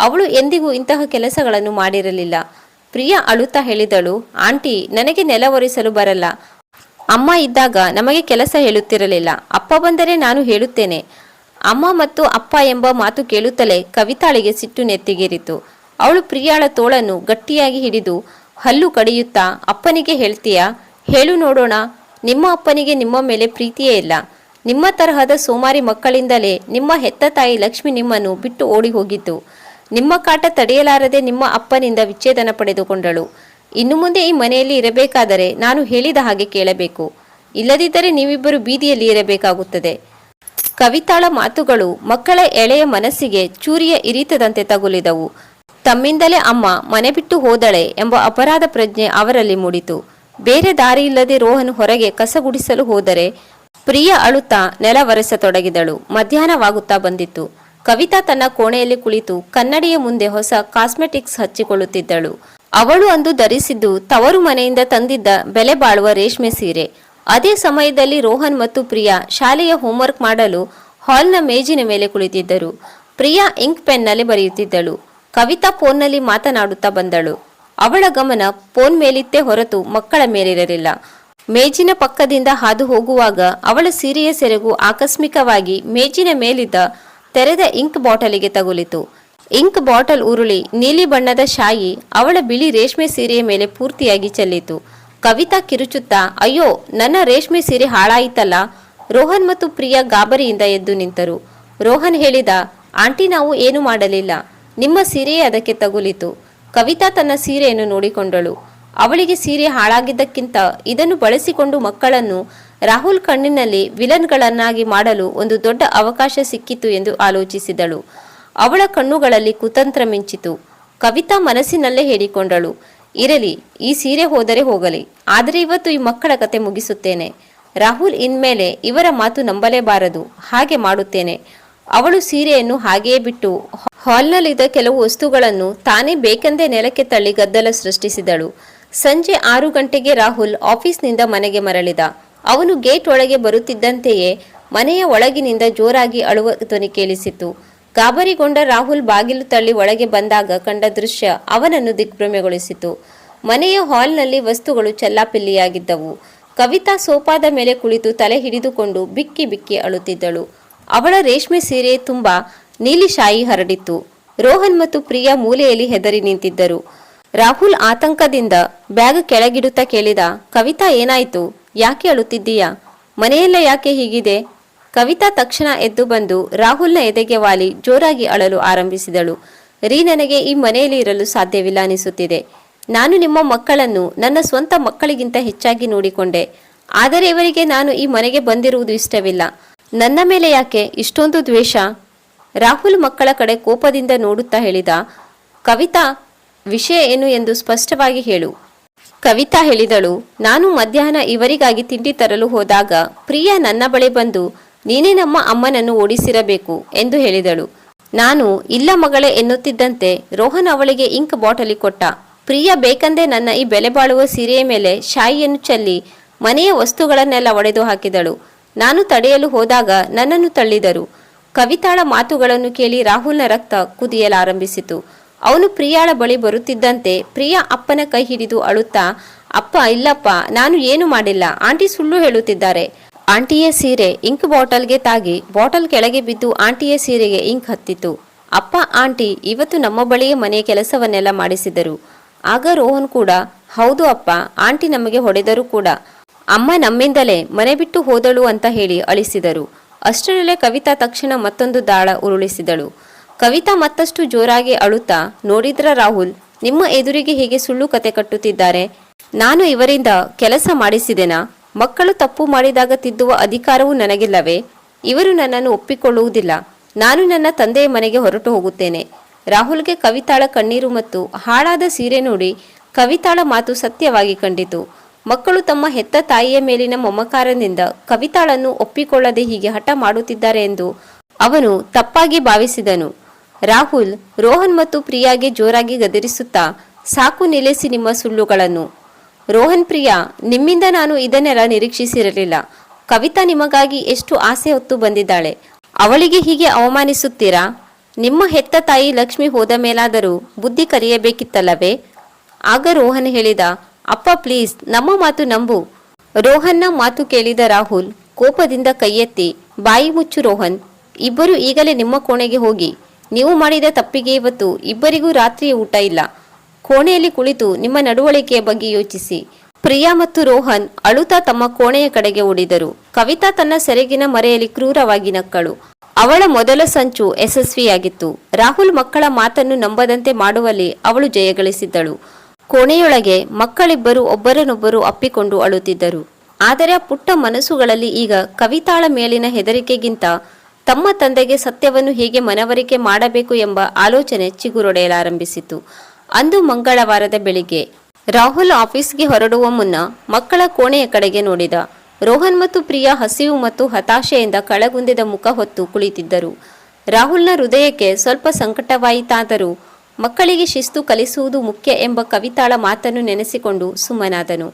ಅವಳು ಎಂದಿಗೂ ಇಂತಹ ಕೆಲಸಗಳನ್ನು ಮಾಡಿರಲಿಲ್ಲ. ಪ್ರಿಯಾ ಅಳುತ್ತಾ ಹೇಳಿದಳು, ಆಂಟಿ, ನನಗೆ ನೆಲ ಒರೆಸಲು ಬರಲ್ಲ. ಅಮ್ಮ ಇದ್ದಾಗ ನಮಗೆ ಕೆಲಸ ಹೇಳುತ್ತಿರಲಿಲ್ಲ. ಅಪ್ಪ ಬಂದರೆ ನಾನು ಹೇಳುತ್ತೇನೆ. ಅಮ್ಮ ಮತ್ತು ಅಪ್ಪ ಎಂಬ ಮಾತು ಕೇಳುತ್ತಲೇ ಕವಿತಾಳಿಗೆ ಸಿಟ್ಟು ನೆತ್ತಿಗೇರಿತು. ಅವಳು ಪ್ರಿಯಾಳ ತೋಳನ್ನು ಗಟ್ಟಿಯಾಗಿ ಹಿಡಿದು ಹಲ್ಲು ಕಡಿಯುತ್ತಾ, ಅಪ್ಪನಿಗೆ ಹೇಳ್ತೀಯಾ? ಹೇಳು ನೋಡೋಣ. ನಿಮ್ಮ ಅಪ್ಪನಿಗೆ ನಿಮ್ಮ ಮೇಲೆ ಪ್ರೀತಿಯೇ ಇಲ್ಲ. ನಿಮ್ಮ ತರಹದ ಸೋಮಾರಿ ಮಕ್ಕಳಿಂದಲೇ ನಿಮ್ಮ ಹೆತ್ತ ತಾಯಿ ಲಕ್ಷ್ಮಿ ನಿಮ್ಮನ್ನು ಬಿಟ್ಟು ಓಡಿ ಹೋಗಿದ್ದು. ನಿಮ್ಮ ಕಾಟ ತಡೆಯಲಾರದೆ ನಿಮ್ಮ ಅಪ್ಪನಿಂದ ವಿಚ್ಛೇದನ ಪಡೆದುಕೊಂಡಳು. ಇನ್ನು ಮುಂದೆ ಈ ಮನೆಯಲ್ಲಿ ಇರಬೇಕಾದರೆ ನಾನು ಹೇಳಿದ ಹಾಗೆ ಕೇಳಬೇಕು. ಇಲ್ಲದಿದ್ದರೆ ನೀವಿಬ್ಬರು ಬೀದಿಯಲ್ಲಿ ಇರಬೇಕಾಗುತ್ತದೆ. ಕವಿತಾಳ ಮಾತುಗಳು ಮಕ್ಕಳ ಎಳೆಯ ಮನಸ್ಸಿಗೆ ಚೂರಿಯ ಇರಿತದಂತೆ ತಗುಲಿದವು. ತಮ್ಮಿಂದಲೇ ಅಮ್ಮ ಮನೆ ಬಿಟ್ಟು ಹೋದಳೆ ಎಂಬ ಅಪರಾಧ ಪ್ರಜ್ಞೆ ಅವರಲ್ಲಿ ಮೂಡಿತು. ಬೇರೆ ದಾರಿ ಇಲ್ಲದೆ ರೋಹನ್ ಹೊರಗೆ ಕಸಗುಡಿಸಲು ಹೋದರೆ ಪ್ರಿಯಾ ಅಳುತ್ತಾ ನೆಲ ಒರೆಸತೊಡಗಿದಳು. ಮಧ್ಯಾಹ್ನವಾಗುತ್ತಾ ಬಂದಿತ್ತು. ಕವಿತಾ ತನ್ನ ಕೋಣೆಯಲ್ಲಿ ಕುಳಿತು ಕನ್ನಡಿಯ ಮುಂದೆ ಹೊಸ ಕಾಸ್ಮೆಟಿಕ್ಸ್ ಹಚ್ಚಿಕೊಳ್ಳುತ್ತಿದ್ದಳು. ಅವಳು ಅಂದು ಧರಿಸಿದ್ದು ತವರು ಮನೆಯಿಂದ ತಂದಿದ್ದ ಬೆಲೆ ಬಾಳುವ ರೇಷ್ಮೆ ಸೀರೆ. ಅದೇ ಸಮಯದಲ್ಲಿ ರೋಹನ್ ಮತ್ತು ಪ್ರಿಯಾ ಶಾಲೆಯ ಹೋಂವರ್ಕ್ ಮಾಡಲು ಹಾಲ್ನ ಮೇಜಿನ ಮೇಲೆ ಕುಳಿತಿದ್ದರು. ಪ್ರಿಯಾ ಇಂಕ್ ಪೆನ್ನಲ್ಲಿ ಬರೆಯುತ್ತಿದ್ದಳು. ಕವಿತಾ ಫೋನ್ನಲ್ಲಿ ಮಾತನಾಡುತ್ತಾ ಬಂದಳು. ಅವಳ ಗಮನ ಫೋನ್ ಮೇಲಿತ್ತೇ ಹೊರತು ಮಕ್ಕಳ ಮೇಲಿರಲಿಲ್ಲ. ಮೇಜಿನ ಪಕ್ಕದಿಂದ ಹಾದು ಹೋಗುವಾಗ ಅವಳ ಸೀರೆಯ ಸೆರಗು ಆಕಸ್ಮಿಕವಾಗಿ ಮೇಜಿನ ಮೇಲಿದ್ದ ತೆರೆದ ಇಂಕ್ ಬಾಟಲಿಗೆ ತಗುಲಿತು. ಇಂಕ್ ಬಾಟಲ್ ಉರುಳಿ ನೀಲಿ ಬಣ್ಣದ ಶಾಯಿ ಅವಳ ಬಿಳಿ ರೇಷ್ಮೆ ಸೀರೆಯ ಮೇಲೆ ಪೂರ್ತಿಯಾಗಿ ಚೆಲ್ಲಿತು. ಕವಿತಾ ಕಿರುಚುತ್ತಾ, ಅಯ್ಯೋ, ನನ್ನ ರೇಷ್ಮೆ ಸೀರೆ ಹಾಳಾಯಿತಲ್ಲ. ರೋಹನ್ ಮತ್ತು ಪ್ರಿಯಾ ಗಾಬರಿಯಿಂದ ಎದ್ದು ನಿಂತರು. ರೋಹನ್ ಹೇಳಿದ, ಆಂಟಿ, ನಾವು ಏನು ಮಾಡಲಿಲ್ಲ. ನಿಮ್ಮ ಸೀರೆಯೇ ಅದಕ್ಕೆ ತಗುಲಿತು. ಕವಿತಾ ತನ್ನ ಸೀರೆಯನ್ನು ನೋಡಿಕೊಂಡಳು. ಅವಳಿಗೆ ಸೀರೆ ಹಾಳಾಗಿದ್ದಕ್ಕಿಂತ ಇದನ್ನು ಬಳಸಿಕೊಂಡು ಮಕ್ಕಳನ್ನು ರಾಹುಲ್ ಕಣ್ಣಿನಲ್ಲಿ ವಿಲನ್ಗಳನ್ನಾಗಿ ಮಾಡಲು ಒಂದು ದೊಡ್ಡ ಅವಕಾಶ ಸಿಕ್ಕಿತು ಎಂದು ಆಲೋಚಿಸಿದಳು. ಅವಳ ಕಣ್ಣುಗಳಲ್ಲಿ ಕುತಂತ್ರ ಮಿಂಚಿತು. ಕವಿತಾ ಮನಸ್ಸಿನಲ್ಲೇ ಹೇಳಿಕೊಂಡಳು, ಇರಲಿ, ಈ ಸೀರೆ ಹೋದರೆ ಹೋಗಲಿ, ಆದರೆ ಇವತ್ತು ಈ ಮಕ್ಕಳ ಕತೆ ಮುಗಿಸುತ್ತೇನೆ. ರಾಹುಲ್ ಇನ್ಮೇಲೆ ಇವರ ಮಾತು ನಂಬಲೇಬಾರದು. ಹಾಗೆ ಮಾಡುತ್ತೇನೆ. ಅವಳು ಸೀರೆಯನ್ನು ಹಾಗೆಯೇ ಬಿಟ್ಟು ಹಾಲ್ನಲ್ಲಿದ್ದ ಕೆಲವು ವಸ್ತುಗಳನ್ನು ತಾನೇ ಬೇಕೆಂದೇ ನೆಲಕ್ಕೆ ತಳ್ಳಿ ಗದ್ದಲ ಸೃಷ್ಟಿಸಿದಳು. ಸಂಜೆ 6 ಗಂಟೆಗೆ ರಾಹುಲ್ ಆಫೀಸ್ನಿಂದ ಮನೆಗೆ ಮರಳಿದ. ಅವನು ಗೇಟ್ ಒಳಗೆ ಬರುತ್ತಿದ್ದಂತೆಯೇ ಮನೆಯ ಒಳಗಿನಿಂದ ಜೋರಾಗಿ ಅಳುವ ಧ್ವನಿ ಕೇಳಿಸಿತು. ಗಾಬರಿಗೊಂಡ ರಾಹುಲ್ ಬಾಗಿಲು ತಳ್ಳಿ ಒಳಗೆ ಬಂದಾಗ ಕಂಡ ದೃಶ್ಯ ಅವನನ್ನು ದಿಗ್ಭ್ರಮೆಗೊಳಿಸಿತು. ಮನೆಯ ಹಾಲ್ನಲ್ಲಿ ವಸ್ತುಗಳು ಚೆಲ್ಲಾಪಿಲ್ಲಿಯಾಗಿದ್ದವು. ಕವಿತಾ ಸೋಫಾದ ಮೇಲೆ ಕುಳಿತು ತಲೆ ಹಿಡಿದುಕೊಂಡು ಬಿಕ್ಕಿ ಬಿಕ್ಕಿ ಅಳುತ್ತಿದ್ದಳು. ಅವಳ ರೇಷ್ಮೆ ಸೀರೆ ತುಂಬ ನೀಲಿ ಶಾಯಿ ಹರಡಿತ್ತು. ರೋಹನ್ ಮತ್ತು ಪ್ರಿಯಾ ಮೂಲೆಯಲ್ಲಿ ಹೆದರಿ ನಿಂತಿದ್ದರು. ರಾಹುಲ್ ಆತಂಕದಿಂದ ಬ್ಯಾಗ್ ಕೆಳಗಿಡುತ್ತಾ ಕೇಳಿದ, ಕವಿತಾ, ಏನಾಯ್ತು? ಯಾಕೆ ಅಳುತ್ತಿದ್ದೀಯಾ? ಮನೆಯೆಲ್ಲ ಯಾಕೆ ಹೀಗಿದೆ? ಕವಿತಾ ತಕ್ಷಣ ಎದ್ದು ಬಂದು ರಾಹುಲ್ನ ಎದೆಗೆ ವಾಲಿ ಜೋರಾಗಿ ಅಳಲು ಆರಂಭಿಸಿದಳು. ರೀ, ನನಗೆ ಈ ಮನೆಯಲ್ಲಿ ಇರಲು ಸಾಧ್ಯವಿಲ್ಲ ಅನಿಸುತ್ತಿದೆ. ನಾನು ನಿಮ್ಮ ಮಕ್ಕಳನ್ನು ನನ್ನ ಸ್ವಂತ ಮಕ್ಕಳಿಗಿಂತ ಹೆಚ್ಚಾಗಿ ನೋಡಿಕೊಂಡೆ. ಆದರೆ ಇವರಿಗೆ ನಾನು ಈ ಮನೆಗೆ ಬಂದಿರುವುದು ಇಷ್ಟವಿಲ್ಲ. ನನ್ನ ಮೇಲೆ ಯಾಕೆ ಇಷ್ಟೊಂದು ದ್ವೇಷ? ರಾಹುಲ್ ಮಕ್ಕಳ ಕಡೆ ಕೋಪದಿಂದ ನೋಡುತ್ತಾ ಹೇಳಿದ. ಕವಿತಾ, ವಿಷಯ ಏನು ಎಂದು ಸ್ಪಷ್ಟವಾಗಿ ಹೇಳು. ಕವಿತಾ ಹೇಳಿದಳು, ನಾನು ಮಧ್ಯಾಹ್ನ ಇವರಿಗಾಗಿ ತಿಂಡಿ ತರಲು ಹೋದಾಗ ಪ್ರಿಯಾ ನನ್ನ ಬಳಿ ಬಂದು ನೀನೇ ನಮ್ಮ ಅಮ್ಮನನ್ನು ಓಡಿಸಿರಬೇಕು ಎಂದು ಹೇಳಿದಳು. ನಾನು ಇಲ್ಲ ಮಗಳೇ ಎನ್ನುತ್ತಿದ್ದಂತೆ ರೋಹನ್ ಅವಳಿಗೆ ಇಂಕ್ ಬಾಟಲಿ ಕೊಟ್ಟ. ಪ್ರಿಯಾ ಬೇಕಂದೇ ನನ್ನ ಈ ಬೆಲೆ ಬಾಳುವ ಸೀರೆಯ ಮೇಲೆ ಶಾಯಿಯನ್ನು ಚೆಲ್ಲಿ ಮನೆಯ ವಸ್ತುಗಳನ್ನೆಲ್ಲ ಒಡೆದು ಹಾಕಿದಳು. ನಾನು ತಡೆಯಲು ಹೋದಾಗ ನನ್ನನ್ನು ತಳ್ಳಿದರು. ಕವಿತಾಳ ಮಾತುಗಳನ್ನು ಕೇಳಿ ರಾಹುಲ್ನ ರಕ್ತ ಕುದಿಯಲಾರಂಭಿಸಿತು. ಅವನು ಪ್ರಿಯಾಳ ಬಳಿ ಬರುತ್ತಿದ್ದಂತೆ ಪ್ರಿಯಾ ಅಪ್ಪನ ಕೈ ಹಿಡಿದು ಅಳುತ್ತಾ, ಅಪ್ಪ ಇಲ್ಲಪ್ಪ, ನಾನು ಏನು ಮಾಡಿಲ್ಲ, ಆಂಟಿ ಸುಳ್ಳು ಹೇಳುತ್ತಿದ್ದಾರೆ. ಆಂಟಿಯ ಸೀರೆ ಇಂಕ್ ಬಾಟಲ್ಗೆ ತಾಗಿ ಬಾಟಲ್ ಕೆಳಗೆ ಬಿದ್ದು ಆಂಟಿಯ ಸೀರೆಗೆ ಇಂಕ್ ಹತ್ತಿತು. ಅಪ್ಪ, ಆಂಟಿ ಇವತ್ತು ನಮ್ಮ ಬಳಿಯೇ ಮನೆಯ ಕೆಲಸವನ್ನೆಲ್ಲ ಮಾಡಿಸಿದರು. ಆಗ ರೋಹನ್ ಕೂಡ, ಹೌದು ಅಪ್ಪ, ಆಂಟಿ ನಮಗೆ ಹೊಡೆದರು ಕೂಡ. ಅಮ್ಮ ನಮ್ಮಿಂದಲೇ ಮನೆ ಬಿಟ್ಟು ಹೋದಳು ಅಂತ ಹೇಳಿ ಅಳಿಸಿದರು. ಅಷ್ಟರಲ್ಲೇ ಕವಿತಾ ತಕ್ಷಣ ಮತ್ತೊಂದು ದಾಳ ಉರುಳಿಸಿದಳು. ಕವಿತಾ ಮತ್ತಷ್ಟು ಜೋರಾಗಿ ಅಳುತ್ತಾ, ನೋಡಿದ್ರ ರಾಹುಲ್, ನಿಮ್ಮ ಎದುರಿಗೆ ಹೀಗೆ ಸುಳ್ಳು ಕತೆ ಕಟ್ಟುತ್ತಿದ್ದಾರೆ. ನಾನು ಇವರಿಂದ ಕೆಲಸ ಮಾಡಿಸಿದೆನಾ? ಮಕ್ಕಳು ತಪ್ಪು ಮಾಡಿದಾಗ ತಿದ್ದುವ ಅಧಿಕಾರವೂ ನನಗಿಲ್ಲವೇ? ಇವರು ನನ್ನನ್ನು ಒಪ್ಪಿಕೊಳ್ಳುವುದಿಲ್ಲ. ನಾನು ನನ್ನ ತಂದೆಯ ಮನೆಗೆ ಹೊರಟು ಹೋಗುತ್ತೇನೆ. ರಾಹುಲ್ಗೆ ಕವಿತಾಳ ಕಣ್ಣೀರು ಮತ್ತು ಹಾಳಾದ ಸೀರೆ ನೋಡಿ ಕವಿತಾಳ ಮಾತು ಸತ್ಯವಾಗಿ ಕಂಡಿತು. ಮಕ್ಕಳು ತಮ್ಮ ಹೆತ್ತ ತಾಯಿಯ ಮೇಲಿನ ಮಮಕಾರದಿಂದ ಕವಿತಾಳನ್ನು ಒಪ್ಪಿಕೊಳ್ಳದೆ ಹೀಗೆ ಹಠ ಮಾಡುತ್ತಿದ್ದಾರೆ ಎಂದು ಅವನು ತಪ್ಪಾಗಿ ಭಾವಿಸಿದನು. ರಾಹುಲ್ ರೋಹನ್ ಮತ್ತು ಪ್ರಿಯಾಗೆ ಜೋರಾಗಿ ಗದರಿಸುತ್ತಾ, ಸಾಕು ನಿಲ್ಲಿಸಿ ನಿಮ್ಮ ಸುಳ್ಳುಗಳನ್ನು. ರೋಹನ್, ಪ್ರಿಯಾ, ನಿಮ್ಮಿಂದ ನಾನು ಇದನ್ನೆಲ್ಲ ನಿರೀಕ್ಷಿಸಿರಲಿಲ್ಲ. ಕವಿತಾ ನಿಮಗಾಗಿ ಎಷ್ಟು ಆಸೆ ಹೊತ್ತು ಬಂದಿದ್ದಾಳೆ. ಅವಳಿಗೆ ಹೀಗೆ ಅವಮಾನಿಸುತ್ತೀರಾ? ನಿಮ್ಮ ಹೆತ್ತ ತಾಯಿ ಲಕ್ಷ್ಮಿ ಹೋದ ಮೇಲಾದರೂ ಬುದ್ಧಿ ಕಲಿಯಬೇಕಿತ್ತಲ್ಲವೇ? ಆಗ ರೋಹನ್ ಹೇಳಿದ, ಅಪ್ಪ ಪ್ಲೀಸ್, ನಮ್ಮ ಮಾತು ನಂಬು. ರೋಹನ್ನ ಮಾತು ಕೇಳಿದ ರಾಹುಲ್ ಕೋಪದಿಂದ ಕೈಯೆತ್ತಿ, ಬಾಯಿ ಮುಚ್ಚು ರೋಹನ್, ಇಬ್ಬರು ಈಗಲೇ ನಿಮ್ಮ ಕೋಣೆಗೆ ಹೋಗಿ. ನೀವು ಮಾಡಿದ ತಪ್ಪಿಗೆ ಇವತ್ತು ಇಬ್ಬರಿಗೂ ರಾತ್ರಿಯ ಊಟ ಇಲ್ಲ. ಕೋಣೆಯಲ್ಲಿ ಕುಳಿತು ನಿಮ್ಮ ನಡವಳಿಕೆಯ ಬಗ್ಗೆ ಯೋಚಿಸಿ. ಪ್ರಿಯಾ ಮತ್ತು ರೋಹನ್ ಅಳುತ್ತಾ ತಮ್ಮ ಕೋಣೆಯ ಕಡೆಗೆ ಓಡಿದರು. ಕವಿತಾ ತನ್ನ ಸೆರಗಿನ ಮರೆಯಲ್ಲಿ ಕ್ರೂರವಾಗಿ ನಕ್ಕಳು. ಅವಳ ಮೊದಲ ಸಂಚು ಯಶಸ್ವಿಯಾಗಿತ್ತು. ರಾಹುಲ್ ಮಕ್ಕಳ ಮಾತನ್ನು ನಂಬದಂತೆ ಮಾಡುವಲ್ಲಿ ಅವಳು ಜಯಗಳಿಸಿದ್ದಳು. ಕೋಣೆಯೊಳಗೆ ಮಕ್ಕಳಿಬ್ಬರು ಒಬ್ಬರನ್ನೊಬ್ಬರು ಅಪ್ಪಿಕೊಂಡು ಅಳುತ್ತಿದ್ದರು. ಆದರೆ ಆ ಪುಟ್ಟ ಮನಸ್ಸುಗಳಲ್ಲಿ ಈಗ ಕವಿತಾಳ ಮೇಲಿನ ಹೆದರಿಕೆಗಿಂತ ತಮ್ಮ ತಂದೆಗೆ ಸತ್ಯವನ್ನು ಹೇಗೆ ಮನವರಿಕೆ ಮಾಡಬೇಕು ಎಂಬ ಆಲೋಚನೆ ಚಿಗುರೊಡೆಯಲಾರಂಭಿಸಿತು. ಅಂದು ಮಂಗಳವಾರದ ಬೆಳಿಗ್ಗೆ ರಾಹುಲ್ ಆಫೀಸ್ಗೆ ಹೊರಡುವ ಮುನ್ನ ಮಕ್ಕಳ ಕೋಣೆಯ ಕಡೆಗೆ ನೋಡಿದ. ರೋಹನ್ ಮತ್ತು ಪ್ರಿಯಾ ಹಸಿವು ಮತ್ತು ಹತಾಶೆಯಿಂದ ಕಳಗುಂದಿದ ಮುಖ ಹೊತ್ತು ಕುಳಿತಿದ್ದರು. ರಾಹುಲ್ನ ಹೃದಯಕ್ಕೆ ಸ್ವಲ್ಪ ಸಂಕಟವಾಯಿತಾದರೂ ಮಕ್ಕಳಿಗೆ ಶಿಸ್ತು ಕಲಿಸುವುದು ಮುಖ್ಯ ಎಂಬ ಕವಿತಾಳ ಮಾತನ್ನು ನೆನೆಸಿಕೊಂಡು ಸುಮ್ಮನಾದನು.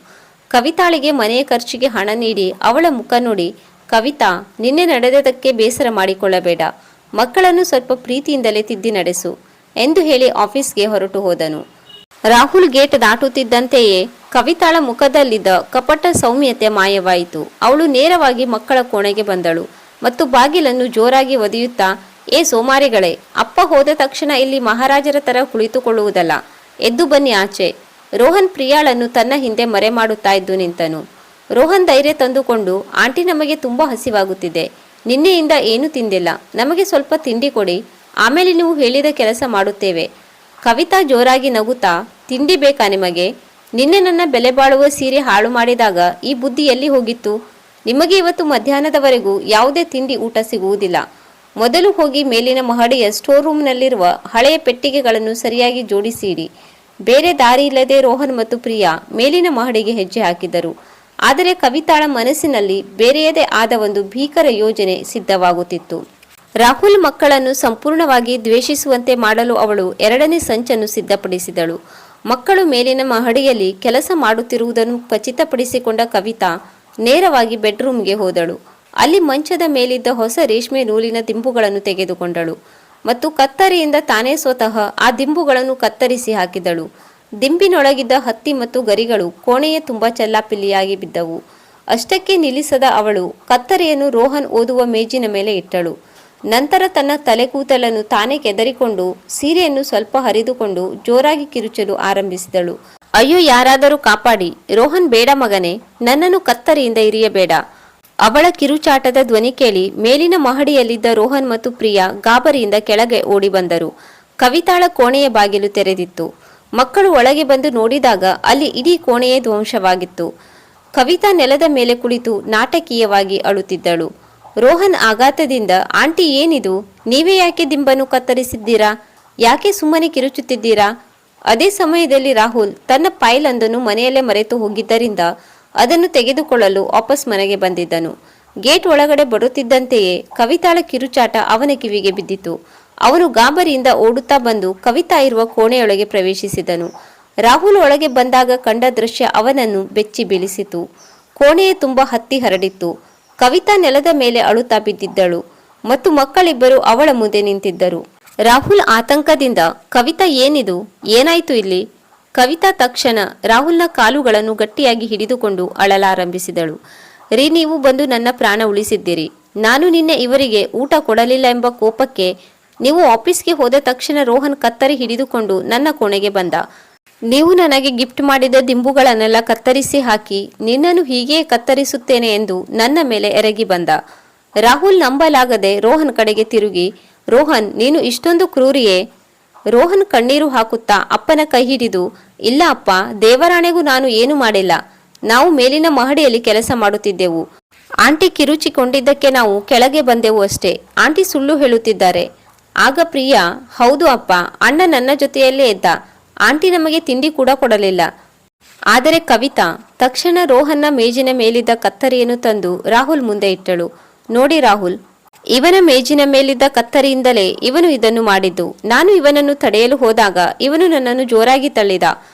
ಕವಿತಾಳಿಗೆ ಮನೆಯ ಖರ್ಚಿಗೆ ಹಣ ನೀಡಿ ಅವಳ ಮುಖ ನೋಡಿ, ಕವಿತಾ, ನಿನ್ನೆ ನಡೆದದಕ್ಕೆ ಬೇಸರ ಮಾಡಿಕೊಳ್ಳಬೇಡ. ಮಕ್ಕಳನ್ನು ಸ್ವಲ್ಪ ಪ್ರೀತಿಯಿಂದಲೇ ತಿದ್ದಿ ನಡೆಸು ಎಂದು ಹೇಳಿ ಆಫೀಸ್ಗೆ ಹೊರಟು ಹೋದನು. ರಾಹುಲ್ ಗೇಟ್ ದಾಟುತ್ತಿದ್ದಂತೆಯೇ ಕವಿತಾಳ ಮುಖದಲ್ಲಿದ್ದ ಕಪಟ ಸೌಮ್ಯತೆ ಮಾಯವಾಯಿತು. ಅವಳು ನೇರವಾಗಿ ಮಕ್ಕಳ ಕೋಣೆಗೆ ಬಂದಳು ಮತ್ತು ಬಾಗಿಲನ್ನು ಜೋರಾಗಿ ಒದೆಯುತ್ತಾ, ಏ ಸೋಮಾರಿಗಳೇ, ಅಪ್ಪ ಹೋದ ತಕ್ಷಣ ಇಲ್ಲಿ ಮಹಾರಾಜರ ತರ ಕುಳಿತುಕೊಳ್ಳುವುದಲ್ಲ, ಎದ್ದು ಬನ್ನಿ ಆಚೆ. ರೋಹನ್ ಪ್ರಿಯಾಳನ್ನು ತನ್ನ ಹಿಂದೆ ಮರೆ ಮಾಡುತ್ತಾ ಎದ್ದು ನಿಂತನು. ರೋಹನ್ ಧೈರ್ಯ ತಂದುಕೊಂಡು, ಆಂಟಿ, ನಮಗೆ ತುಂಬಾ ಹಸಿವಾಗುತ್ತಿದೆ. ನಿನ್ನೆಯಿಂದ ಏನೂ ತಿಂದಿಲ್ಲ. ನಮಗೆ ಸ್ವಲ್ಪ ತಿಂಡಿ ಕೊಡಿ, ಆಮೇಲೆ ನೀವು ಹೇಳಿದ ಕೆಲಸ ಮಾಡುತ್ತೇವೆ. ಕವಿತಾ ಜೋರಾಗಿ ನಗುತ್ತಾ, ತಿಂಡಿ ಬೇಕಾ ನಿಮಗೆ? ನಿನ್ನೆ ನನ್ನ ಬೆಲೆ ಬಾಳುವ ಸೀರೆ ಹಾಳು ಮಾಡಿದಾಗ ಈ ಬುದ್ಧಿ ಎಲ್ಲಿ ಹೋಗಿತ್ತು? ನಿಮಗೆ ಇವತ್ತು ಮಧ್ಯಾಹ್ನದವರೆಗೂ ಯಾವುದೇ ತಿಂಡಿ ಊಟ ಸಿಗುವುದಿಲ್ಲ. ಮೊದಲು ಹೋಗಿ ಮೇಲಿನ ಮಹಡಿಯ ಸ್ಟೋರ್ ರೂಮ್ನಲ್ಲಿರುವ ಹಳೆಯ ಪೆಟ್ಟಿಗೆಗಳನ್ನು ಸರಿಯಾಗಿ ಜೋಡಿಸಿಡಿ. ಬೇರೆ ದಾರಿ ಇಲ್ಲದೆ ರೋಹನ್ ಮತ್ತು ಪ್ರಿಯಾ ಮೇಲಿನ ಮಹಡಿಗೆ ಹೆಜ್ಜೆ ಹಾಕಿದರು. ಆದರೆ ಕವಿತಾಳ ಮನಸ್ಸಿನಲ್ಲಿ ಬೇರೆಯದೇ ಆದ ಒಂದು ಭೀಕರ ಯೋಜನೆ ಸಿದ್ಧವಾಗುತ್ತಿತ್ತು. ರಾಹುಲ್ ಮಕ್ಕಳನ್ನು ಸಂಪೂರ್ಣವಾಗಿ ದ್ವೇಷಿಸುವಂತೆ ಮಾಡಲು ಅವಳು ಎರಡನೇ ಸಂಚನ್ನು ಸಿದ್ಧಪಡಿಸಿದಳು. ಮಕ್ಕಳು ಮೇಲಿನ ಮಹಡಿಯಲ್ಲಿ ಕೆಲಸ ಮಾಡುತ್ತಿರುವುದನ್ನು ಖಚಿತಪಡಿಸಿಕೊಂಡ ಕವಿತಾ ನೇರವಾಗಿ ಬೆಡ್ರೂಮ್ಗೆ ಹೋದಳು. ಅಲ್ಲಿ ಮಂಚದ ಮೇಲಿದ್ದ ಹೊಸ ರೇಷ್ಮೆ ನೂಲಿನ ದಿಂಬುಗಳನ್ನು ತೆಗೆದುಕೊಂಡಳು ಮತ್ತು ಕತ್ತರಿಯಿಂದ ತಾನೇ ಸ್ವತಃ ಆ ದಿಂಬುಗಳನ್ನು ಕತ್ತರಿಸಿ ಹಾಕಿದಳು. ದಿಂಬಿನೊಳಗಿದ್ದ ಹತ್ತಿ ಮತ್ತು ಗರಿಗಳು ಕೋಣೆಯ ತುಂಬ ಚೆಲ್ಲಾಪಿಲ್ಲಿಯಾಗಿ ಬಿದ್ದವು. ಅಷ್ಟಕ್ಕೆ ನಿಲ್ಲಿಸದ ಅವಳು ಕತ್ತರಿಯನ್ನು ರೋಹನ್ ಓದುವ ಮೇಜಿನ ಮೇಲೆ ಇಟ್ಟಳು. ನಂತರ ತನ್ನ ತಲೆಕೂದಲನ್ನು ತಾನೇ ಕೆದರಿಕೊಂಡು ಸೀರೆಯನ್ನು ಸ್ವಲ್ಪ ಹರಿದುಕೊಂಡು ಜೋರಾಗಿ ಕಿರುಚಲು ಆರಂಭಿಸಿದಳು. ಅಯ್ಯೋ, ಯಾರಾದರೂ ಕಾಪಾಡಿ! ರೋಹನ್, ಬೇಡ ಮಗನೇ, ನನ್ನನ್ನು ಕತ್ತರಿಯಿಂದ ಇರಿಯಬೇಡ. ಅವಳ ಕಿರುಚಾಟದ ಧ್ವನಿ ಕೇಳಿ ಮೇಲಿನ ಮಹಡಿಯಲ್ಲಿದ್ದ ರೋಹನ್ ಮತ್ತು ಪ್ರಿಯಾ ಗಾಬರಿಯಿಂದ ಕೆಳಗೆ ಓಡಿ ಬಂದರು. ಕವಿತಾಳ ಕೋಣೆಯ ಬಾಗಿಲು ತೆರೆದಿತ್ತು. ಮಕ್ಕಳು ಒಳಗೆ ಬಂದು ನೋಡಿದಾಗ ಅಲ್ಲಿ ಇಡೀ ಕೋಣೆಯೇ ಧ್ವಂಸವಾಗಿತ್ತು. ಕವಿತಾ ನೆಲದ ಮೇಲೆ ಕುಳಿತು ನಾಟಕೀಯವಾಗಿ ಅಳುತ್ತಿದ್ದಳು. ರೋಹನ್ ಆಘಾತದಿಂದ, ಆಂಟಿ ಏನಿದು, ನೀವೇ ಯಾಕೆ ದಿಂಬನ್ನು ಕತ್ತರಿಸಿದ್ದೀರಾ, ಯಾಕೆ ಸುಮ್ಮನೆ ಕಿರುಚುತ್ತಿದ್ದೀರಾ? ಅದೇ ಸಮಯದಲ್ಲಿ ರಾಹುಲ್ ತನ್ನ ಫೈಲ್ ಒಂದನ್ನು ಮನೆಯಲ್ಲೇ ಮರೆತು ಹೋಗಿದ್ದರಿಂದ ಅದನ್ನು ತೆಗೆದುಕೊಳ್ಳಲು ವಾಪಸ್ ಮನೆಗೆ ಬಂದಿದ್ದನು. ಗೇಟ್ ಒಳಗಡೆ ಬರುತ್ತಿದ್ದಂತೆಯೇ ಕವಿತಾಳ ಕಿರುಚಾಟ ಅವನ ಕಿವಿಗೆ ಬಿದ್ದಿತು. ಅವನು ಗಾಬರಿಯಿಂದ ಓಡುತ್ತಾ ಬಂದು ಕವಿತಾ ಇರುವ ಕೋಣೆಯೊಳಗೆ ಪ್ರವೇಶಿಸಿದನು. ರಾಹುಲ್ ಒಳಗೆ ಬಂದಾಗ ಕಂಡ ದೃಶ್ಯ ಅವನನ್ನು ಬೆಚ್ಚಿ ಬೀಳಿಸಿತು. ಕೋಣೆಯ ತುಂಬ ಹತ್ತಿ ಹರಡಿತ್ತು. ಕವಿತಾ ನೆಲದ ಮೇಲೆ ಅಳುತ್ತಾ ಬಿದ್ದಿದ್ದಳು ಮತ್ತು ಮಕ್ಕಳಿಬ್ಬರು ಅವಳ ಮುಂದೆ ನಿಂತಿದ್ದರು. ರಾಹುಲ್ ಆತಂಕದಿಂದ, ಕವಿತಾ ಏನಿದು, ಏನಾಯ್ತು ಇಲ್ಲಿ? ಕವಿತಾ ತಕ್ಷಣ ರಾಹುಲ್ನ ಕಾಲುಗಳನ್ನು ಗಟ್ಟಿಯಾಗಿ ಹಿಡಿದುಕೊಂಡು ಅಳಲಾರಂಭಿಸಿದಳು. ರೀ, ನೀವು ಬಂದು ನನ್ನ ಪ್ರಾಣ ಉಳಿಸಿದ್ದೀರಿ. ನಾನು ನಿನ್ನೆ ಇವರಿಗೆ ಊಟ ಕೊಡಲಿಲ್ಲ ಎಂಬ ಕೋಪಕ್ಕೆ ನೀವು ಆಫೀಸ್ಗೆ ಹೋದ ತಕ್ಷಣ ರೋಹನ್ ಕತ್ತರಿ ಹಿಡಿದುಕೊಂಡು ನನ್ನ ಕೋಣೆಗೆ ಬಂದ. ನೀವು ನನಗೆ ಗಿಫ್ಟ್ ಮಾಡಿದ ದಿಂಬುಗಳನ್ನೆಲ್ಲ ಕತ್ತರಿಸಿ ಹಾಕಿ ನಿನ್ನನ್ನು ಹೀಗೆಯೇ ಕತ್ತರಿಸುತ್ತೇನೆ ಎಂದು ನನ್ನ ಮೇಲೆ ಎರಗಿ ಬಂದ. ರಾಹುಲ್ ನಂಬಲಾಗದೆ ರೋಹನ್ ಕಡೆಗೆ ತಿರುಗಿ, ರೋಹನ್, ನೀನು ಇಷ್ಟೊಂದು ಕ್ರೂರಿಯೇ? ರೋಹನ್ ಕಣ್ಣೀರು ಹಾಕುತ್ತಾ ಅಪ್ಪನ ಕೈ ಹಿಡಿದು, ಇಲ್ಲ ಅಪ್ಪ, ದೇವರಾಣೆಗೂ ನಾನು ಏನು ಮಾಡಿಲ್ಲ. ನಾವು ಮೇಲಿನ ಮಹಡಿಯಲ್ಲಿ ಕೆಲಸ ಮಾಡುತ್ತಿದ್ದೆವು. ಆಂಟಿ ಕಿರುಚಿಕೊಂಡಿದ್ದಕ್ಕೆ ನಾವು ಕೆಳಗೆ ಬಂದೆವು ಅಷ್ಟೇ. ಆಂಟಿ ಸುಳ್ಳು ಹೇಳುತ್ತಿದ್ದಾರೆ. ಆಗ ಪ್ರಿಯಾ, ಹೌದು ಅಪ್ಪ, ಅಣ್ಣ ನನ್ನ ಜೊತೆಯಲ್ಲೇ ಇದ್ದ. ಆಂಟಿ ನಮಗೆ ತಿಂಡಿ ಕೂಡ ಕೊಡಲಿಲ್ಲ. ಆದರೆ ಕವಿತಾ ತಕ್ಷಣ ರೋಹನ್ನ ಮೇಜಿನ ಮೇಲಿದ್ದ ಕತ್ತರಿಯನ್ನು ತಂದು ರಾಹುಲ್ ಮುಂದೆ ಇಟ್ಟಳು. ನೋಡಿ ರಾಹುಲ್, ಇವನ ಮೇಜಿನ ಮೇಲಿದ್ದ ಕತ್ತರಿಯಿಂದಲೇ ಇವನು ಇದನ್ನು ಮಾಡಿದ್ದು. ನಾನು ಇವನನ್ನು ತಡೆಯಲು ಹೋದಾಗ ಇವನು ನನ್ನನ್ನು ಜೋರಾಗಿ ತಳ್ಳಿದ.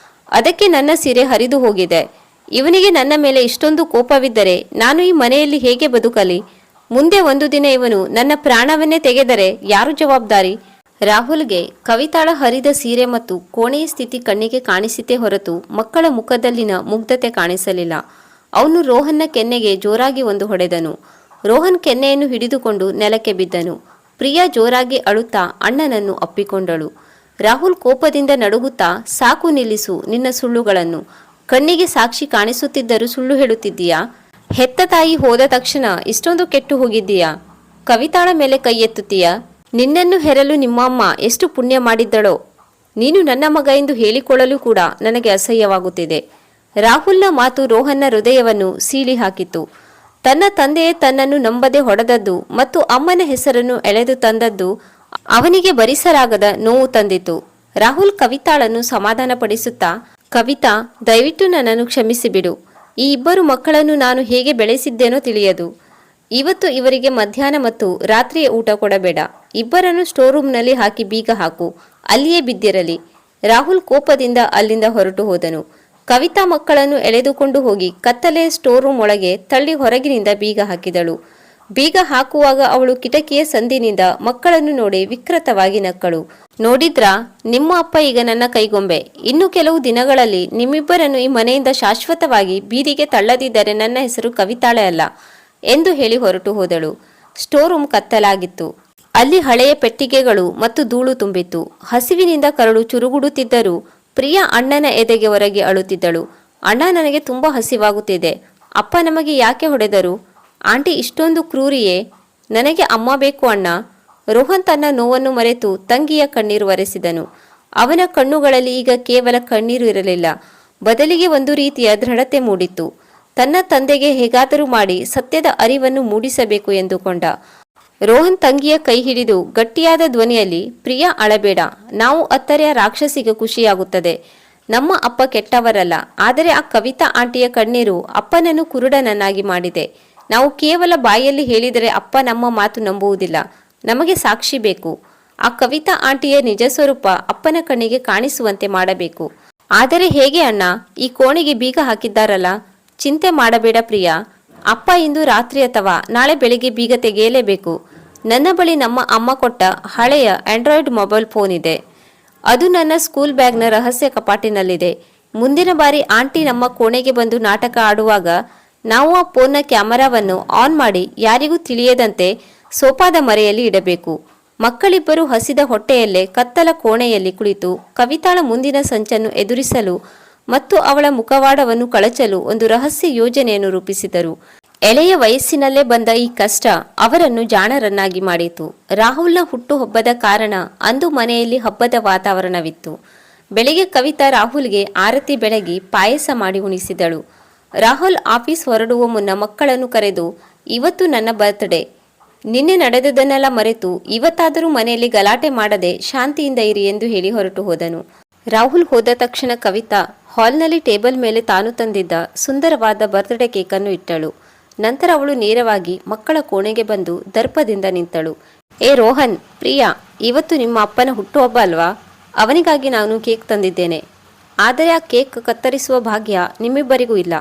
ಅದಕ್ಕೆ ನನ್ನ ಸೀರೆ ಹರಿದು ಹೋಗಿದೆ. ಇವನಿಗೆ ನನ್ನ ಮೇಲೆ ಇಷ್ಟೊಂದು ಕೋಪವಿದ್ದರೆ ನಾನು ಈ ಮನೆಯಲ್ಲಿ ಹೇಗೆ ಬದುಕಲಿ? ಮುಂದೆ ಒಂದು ದಿನ ಇವನು ನನ್ನ ಪ್ರಾಣವನ್ನೇ ತೆಗೆದರೆ ಯಾರು ಜವಾಬ್ದಾರಿ? ರಾಹುಲ್ಗೆ ಕವಿತಾಳ ಹರಿದ ಸೀರೆ ಮತ್ತು ಕೋಣೆಯ ಸ್ಥಿತಿ ಕಣ್ಣಿಗೆ ಕಾಣಿಸಿತೇ ಹೊರತು ಮಕ್ಕಳ ಮುಖದಲ್ಲಿನ ಮುಗ್ಧತೆ ಕಾಣಿಸಲಿಲ್ಲ. ಅವನು ರೋಹನ್ನ ಕೆನ್ನೆಗೆ ಜೋರಾಗಿ ಒಂದು ಹೊಡೆದನು. ರೋಹನ್ ಕೆನ್ನೆಯನ್ನು ಹಿಡಿದುಕೊಂಡು ನೆಲಕ್ಕೆ ಬಿದ್ದನು. ಪ್ರಿಯಾ ಜೋರಾಗಿ ಅಳುತ್ತಾ ಅಣ್ಣನನ್ನು ಅಪ್ಪಿಕೊಂಡಳು. ರಾಹುಲ್ ಕೋಪದಿಂದ ನಡುಗುತ್ತಾ, ಸಾಕು, ನಿಲ್ಲಿಸು ನಿನ್ನ ಸುಳ್ಳುಗಳನ್ನು. ಕಣ್ಣಿಗೆ ಸಾಕ್ಷಿ ಕಾಣಿಸುತ್ತಿದ್ದರೂ ಸುಳ್ಳು ಹೇಳುತ್ತಿದ್ದೀಯಾ? ಹೆತ್ತ ತಾಯಿ ಹೋದ ತಕ್ಷಣ ಇಷ್ಟೊಂದು ಕೆಟ್ಟು ಹೋಗಿದ್ದೀಯಾ? ಕವಿತಾಳ ಮೇಲೆ ಕೈ ಎತ್ತುತ್ತೀಯಾ? ನಿನ್ನನ್ನು ಹೆರಲು ನಿಮ್ಮಮ್ಮ ಎಷ್ಟು ಪುಣ್ಯ ಮಾಡಿದ್ದಳೋ. ನೀನು ನನ್ನ ಮಗ ಎಂದು ಹೇಳಿಕೊಳ್ಳಲು ಕೂಡ ನನಗೆ ಅಸಹ್ಯವಾಗುತ್ತಿದೆ. ರಾಹುಲ್ನ ಮಾತು ರೋಹನ್ನ ಹೃದಯವನ್ನು ಸೀಳಿ ಹಾಕಿತು. ತನ್ನ ತಂದೆಯೇ ತನ್ನನ್ನು ನಂಬದೆ ಹೊಡೆದದ್ದು ಮತ್ತು ಅಮ್ಮನ ಹೆಸರನ್ನು ಎಳೆದು ತಂದದ್ದು ಅವನಿಗೆ ಭರಿಸಲಾಗದ ನೋವು ತಂದಿತು. ರಾಹುಲ್ ಕವಿತಾಳನ್ನು ಸಮಾಧಾನಪಡಿಸುತ್ತಾ, ಕವಿತಾ, ದಯವಿಟ್ಟು ನನ್ನನ್ನು ಕ್ಷಮಿಸಿಬಿಡು. ಈ ಇಬ್ಬರು ಮಕ್ಕಳನ್ನು ನಾನು ಹೇಗೆ ಬೆಳೆಸಿದ್ದೇನೋ ತಿಳಿಯದು. ಇವತ್ತು ಇವರಿಗೆ ಮಧ್ಯಾಹ್ನ ಮತ್ತು ರಾತ್ರಿಯ ಊಟ ಕೊಡಬೇಡ. ಇಬ್ಬರನ್ನು ಸ್ಟೋರ್ ರೂಮ್ನಲ್ಲಿ ಹಾಕಿ ಬೀಗ ಹಾಕು. ಅಲ್ಲಿಯೇ ಬಿದ್ದಿರಲಿ. ರಾಹುಲ್ ಕೋಪದಿಂದ ಅಲ್ಲಿಂದ ಹೊರಟು ಹೋದನು. ಕವಿತಾ ಮಕ್ಕಳನ್ನು ಎಳೆದುಕೊಂಡು ಹೋಗಿ ಕತ್ತಲೆಯ ಸ್ಟೋರ್ ರೂಮ್ ಒಳಗೆ ತಳ್ಳಿ ಹೊರಗಿನಿಂದ ಬೀಗ ಹಾಕಿದಳು. ಬೀಗ ಹಾಕುವಾಗ ಅವಳು ಕಿಟಕಿಯ ಸಂದಿನಿಂದ ಮಕ್ಕಳನ್ನು ನೋಡಿ ವಿಕೃತವಾಗಿ ನಕ್ಕಳು. ನೋಡಿದ್ರಾ, ನಿಮ್ಮ ಅಪ್ಪ ಈಗ ನನ್ನ ಕೈಗೊಂಬೆ. ಇನ್ನು ಕೆಲವು ದಿನಗಳಲ್ಲಿ ನಿಮ್ಮಿಬ್ಬರನ್ನು ಈ ಮನೆಯಿಂದ ಶಾಶ್ವತವಾಗಿ ಬೀದಿಗೆ ತಳ್ಳದಿದ್ದರೆ ನನ್ನ ಹೆಸರು ಕವಿತಾಳೆ ಅಲ್ಲ ಎಂದು ಹೇಳಿ ಹೊರಟು ಹೋದಳು. ಸ್ಟೋರ್ ರೂಮ್ ಕತ್ತಲಾಗಿತ್ತು. ಅಲ್ಲಿ ಹಳೆಯ ಪೆಟ್ಟಿಗೆಗಳು ಮತ್ತು ಧೂಳು ತುಂಬಿತ್ತು. ಹಸಿವಿನಿಂದ ಕರಳು ಚುರುಗುಡುತ್ತಿದ್ದರೂ ಪ್ರಿಯಾ ಅಣ್ಣನ ಎದೆಗೆ ಹೊರಗೆ ಅಳುತ್ತಿದ್ದಳು. ಅಣ್ಣ, ನನಗೆ ತುಂಬ ಹಸಿವಾಗುತ್ತಿದೆ. ಅಪ್ಪ ನಮಗೆ ಯಾಕೆ ಹೊಡೆದರು? ಆಂಟಿ ಇಷ್ಟೊಂದು ಕ್ರೂರಿಯೇ? ನನಗೆ ಅಮ್ಮ ಬೇಕು ಅಣ್ಣ. ರೋಹನ್ ತನ್ನ ನೋವನ್ನು ಮರೆತು ತಂಗಿಯ ಕಣ್ಣೀರು ಒರೆಸಿದನು. ಅವನ ಕಣ್ಣುಗಳಲ್ಲಿ ಈಗ ಕೇವಲ ಕಣ್ಣೀರು ಇರಲಿಲ್ಲ, ಬದಲಿಗೆ ಒಂದು ರೀತಿಯ ದೃಢತೆ ಮೂಡಿತ್ತು. ತನ್ನ ತಂದೆಗೆ ಹೇಗಾದರೂ ಮಾಡಿ ಸತ್ಯದ ಅರಿವನ್ನು ಮೂಡಿಸಬೇಕು ಎಂದುಕೊಂಡ. ರೋಹನ್ ತಂಗಿಯ ಕೈ ಹಿಡಿದು ಗಟ್ಟಿಯಾದ ಧ್ವನಿಯಲ್ಲಿ, ಪ್ರಿಯಾ, ಅಳಬೇಡ. ನಾವು ಅತ್ತರೆಯ ರಾಕ್ಷಸಿಗೆ ಖುಷಿಯಾಗುತ್ತದೆ. ನಮ್ಮ ಅಪ್ಪ ಕೆಟ್ಟವರಲ್ಲ, ಆದರೆ ಆ ಕವಿತಾ ಆಂಟಿಯ ಕಣ್ಣೀರು ಅಪ್ಪನನ್ನು ಕುರುಡನನ್ನಾಗಿ ಮಾಡಿದೆ. ನಾವು ಕೇವಲ ಬಾಯಲ್ಲಿ ಹೇಳಿದರೆ ಅಪ್ಪ ನಮ್ಮ ಮಾತು ನಂಬುವುದಿಲ್ಲ. ನಮಗೆ ಸಾಕ್ಷಿ ಬೇಕು. ಆ ಕವಿತಾ ಆಂಟಿಯ ನಿಜ ಸ್ವರೂಪ ಅಪ್ಪನ ಕಣ್ಣಿಗೆ ಕಾಣಿಸುವಂತೆ ಮಾಡಬೇಕು. ಆದರೆ ಹೇಗೆ ಅಣ್ಣ? ಈ ಕೋಣೆಗೆ ಬೀಗ ಹಾಕಿದ್ದಾರಲ್ಲ. ಚಿಂತೆ ಮಾಡಬೇಡ ಪ್ರಿಯಾ. ಅಪ್ಪ ಇಂದು ರಾತ್ರಿ ಅಥವಾ ನಾಳೆ ಬೆಳಿಗ್ಗೆ ಬೀಗ ತೆಗೆಯಲೇಬೇಕು. ನನ್ನ ಬಳಿ ನಮ್ಮ ಅಮ್ಮ ಕೊಟ್ಟ ಹಳೆಯ ಆಂಡ್ರಾಯ್ಡ್ ಮೊಬೈಲ್ ಫೋನ್ ಇದೆ. ಅದು ನನ್ನ ಸ್ಕೂಲ್ ಬ್ಯಾಗ್ನ ರಹಸ್ಯ ಕಪಾಟಿನಲ್ಲಿದೆ. ಮುಂದಿನ ಬಾರಿ ಆಂಟಿ ನಮ್ಮ ಕೋಣೆಗೆ ಬಂದು ನಾಟಕ ಆಡುವಾಗ ನಾವು ಆ ಫೋನ್ನ ಕ್ಯಾಮರಾವನ್ನು ಆನ್ ಮಾಡಿ ಯಾರಿಗೂ ತಿಳಿಯದಂತೆ ಸೋಫಾದ ಮರೆಯಲ್ಲಿ ಇಡಬೇಕು. ಮಕ್ಕಳಿಬ್ಬರು ಹಸಿದ ಹೊಟ್ಟೆಯಲ್ಲೇ ಕತ್ತಲ ಕೋಣೆಯಲ್ಲಿ ಕುಳಿತು ಕವಿತಾಳ ಮುಂದಿನ ಸಂಚನ್ನು ಎದುರಿಸಲು ಮತ್ತು ಅವಳ ಮುಖವಾಡವನ್ನು ಕಳಚಲು ಒಂದು ರಹಸ್ಯ ಯೋಜನೆಯನ್ನು ರೂಪಿಸಿದರು. ಎಳೆಯ ವಯಸ್ಸಿನಲ್ಲೇ ಬಂದ ಈ ಕಷ್ಟ ಅವರನ್ನು ಜಾಣರನ್ನಾಗಿ ಮಾಡಿತು. ರಾಹುಲ್ನ ಹುಟ್ಟುಹಬ್ಬದ ಕಾರಣ ಅಂದು ಮನೆಯಲ್ಲಿ ಹಬ್ಬದ ವಾತಾವರಣವಿತ್ತು. ಬೆಳಿಗ್ಗೆ ಕವಿತಾ ರಾಹುಲ್ಗೆ ಆರತಿ ಬೆಳಗಿ ಪಾಯಸ ಮಾಡಿ ಉಣಿಸಿದಳು. ರಾಹುಲ್ ಆಫೀಸ್ ಹೊರಡುವ ಮುನ್ನ ಮಕ್ಕಳನ್ನು ಕರೆದು, ಇವತ್ತು ನನ್ನ ಬರ್ತ್ಡೇ, ನಿನ್ನೆ ನಡೆದದನ್ನೆಲ್ಲ ಮರೆತು ಇವತ್ತಾದರೂ ಮನೆಯಲ್ಲಿ ಗಲಾಟೆ ಮಾಡದೆ ಶಾಂತಿಯಿಂದ ಇರಿ ಎಂದು ಹೇಳಿ ಹೊರಟು ಹೋದನು. ರಾಹುಲ್ ಹೋದ ತಕ್ಷಣ ಕವಿತಾ ಹಾಲ್ನಲ್ಲಿ ಟೇಬಲ್ ಮೇಲೆ ತಾನು ತಂದಿದ್ದ ಸುಂದರವಾದ ಬರ್ತ್ಡೇ ಕೇಕನ್ನು ಇಟ್ಟಳು. ನಂತರ ಅವಳು ನೇರವಾಗಿ ಮಕ್ಕಳ ಕೋಣೆಗೆ ಬಂದು ದರ್ಪದಿಂದ ನಿಂತಳು. ಏ ರೋಹನ್, ಪ್ರಿಯಾ, ಇವತ್ತು ನಿಮ್ಮ ಅಪ್ಪನ ಹುಟ್ಟುಹಬ್ಬ ಅಲ್ವಾ? ಅವನಿಗಾಗಿ ನಾನು ಕೇಕ್ ತಂದಿದ್ದೇನೆ. ಆದರೆ ಆ ಕೇಕ್ ಕತ್ತರಿಸುವ ಭಾಗ್ಯ ನಿಮ್ಮಿಬ್ಬರಿಗೂ ಇಲ್ಲ.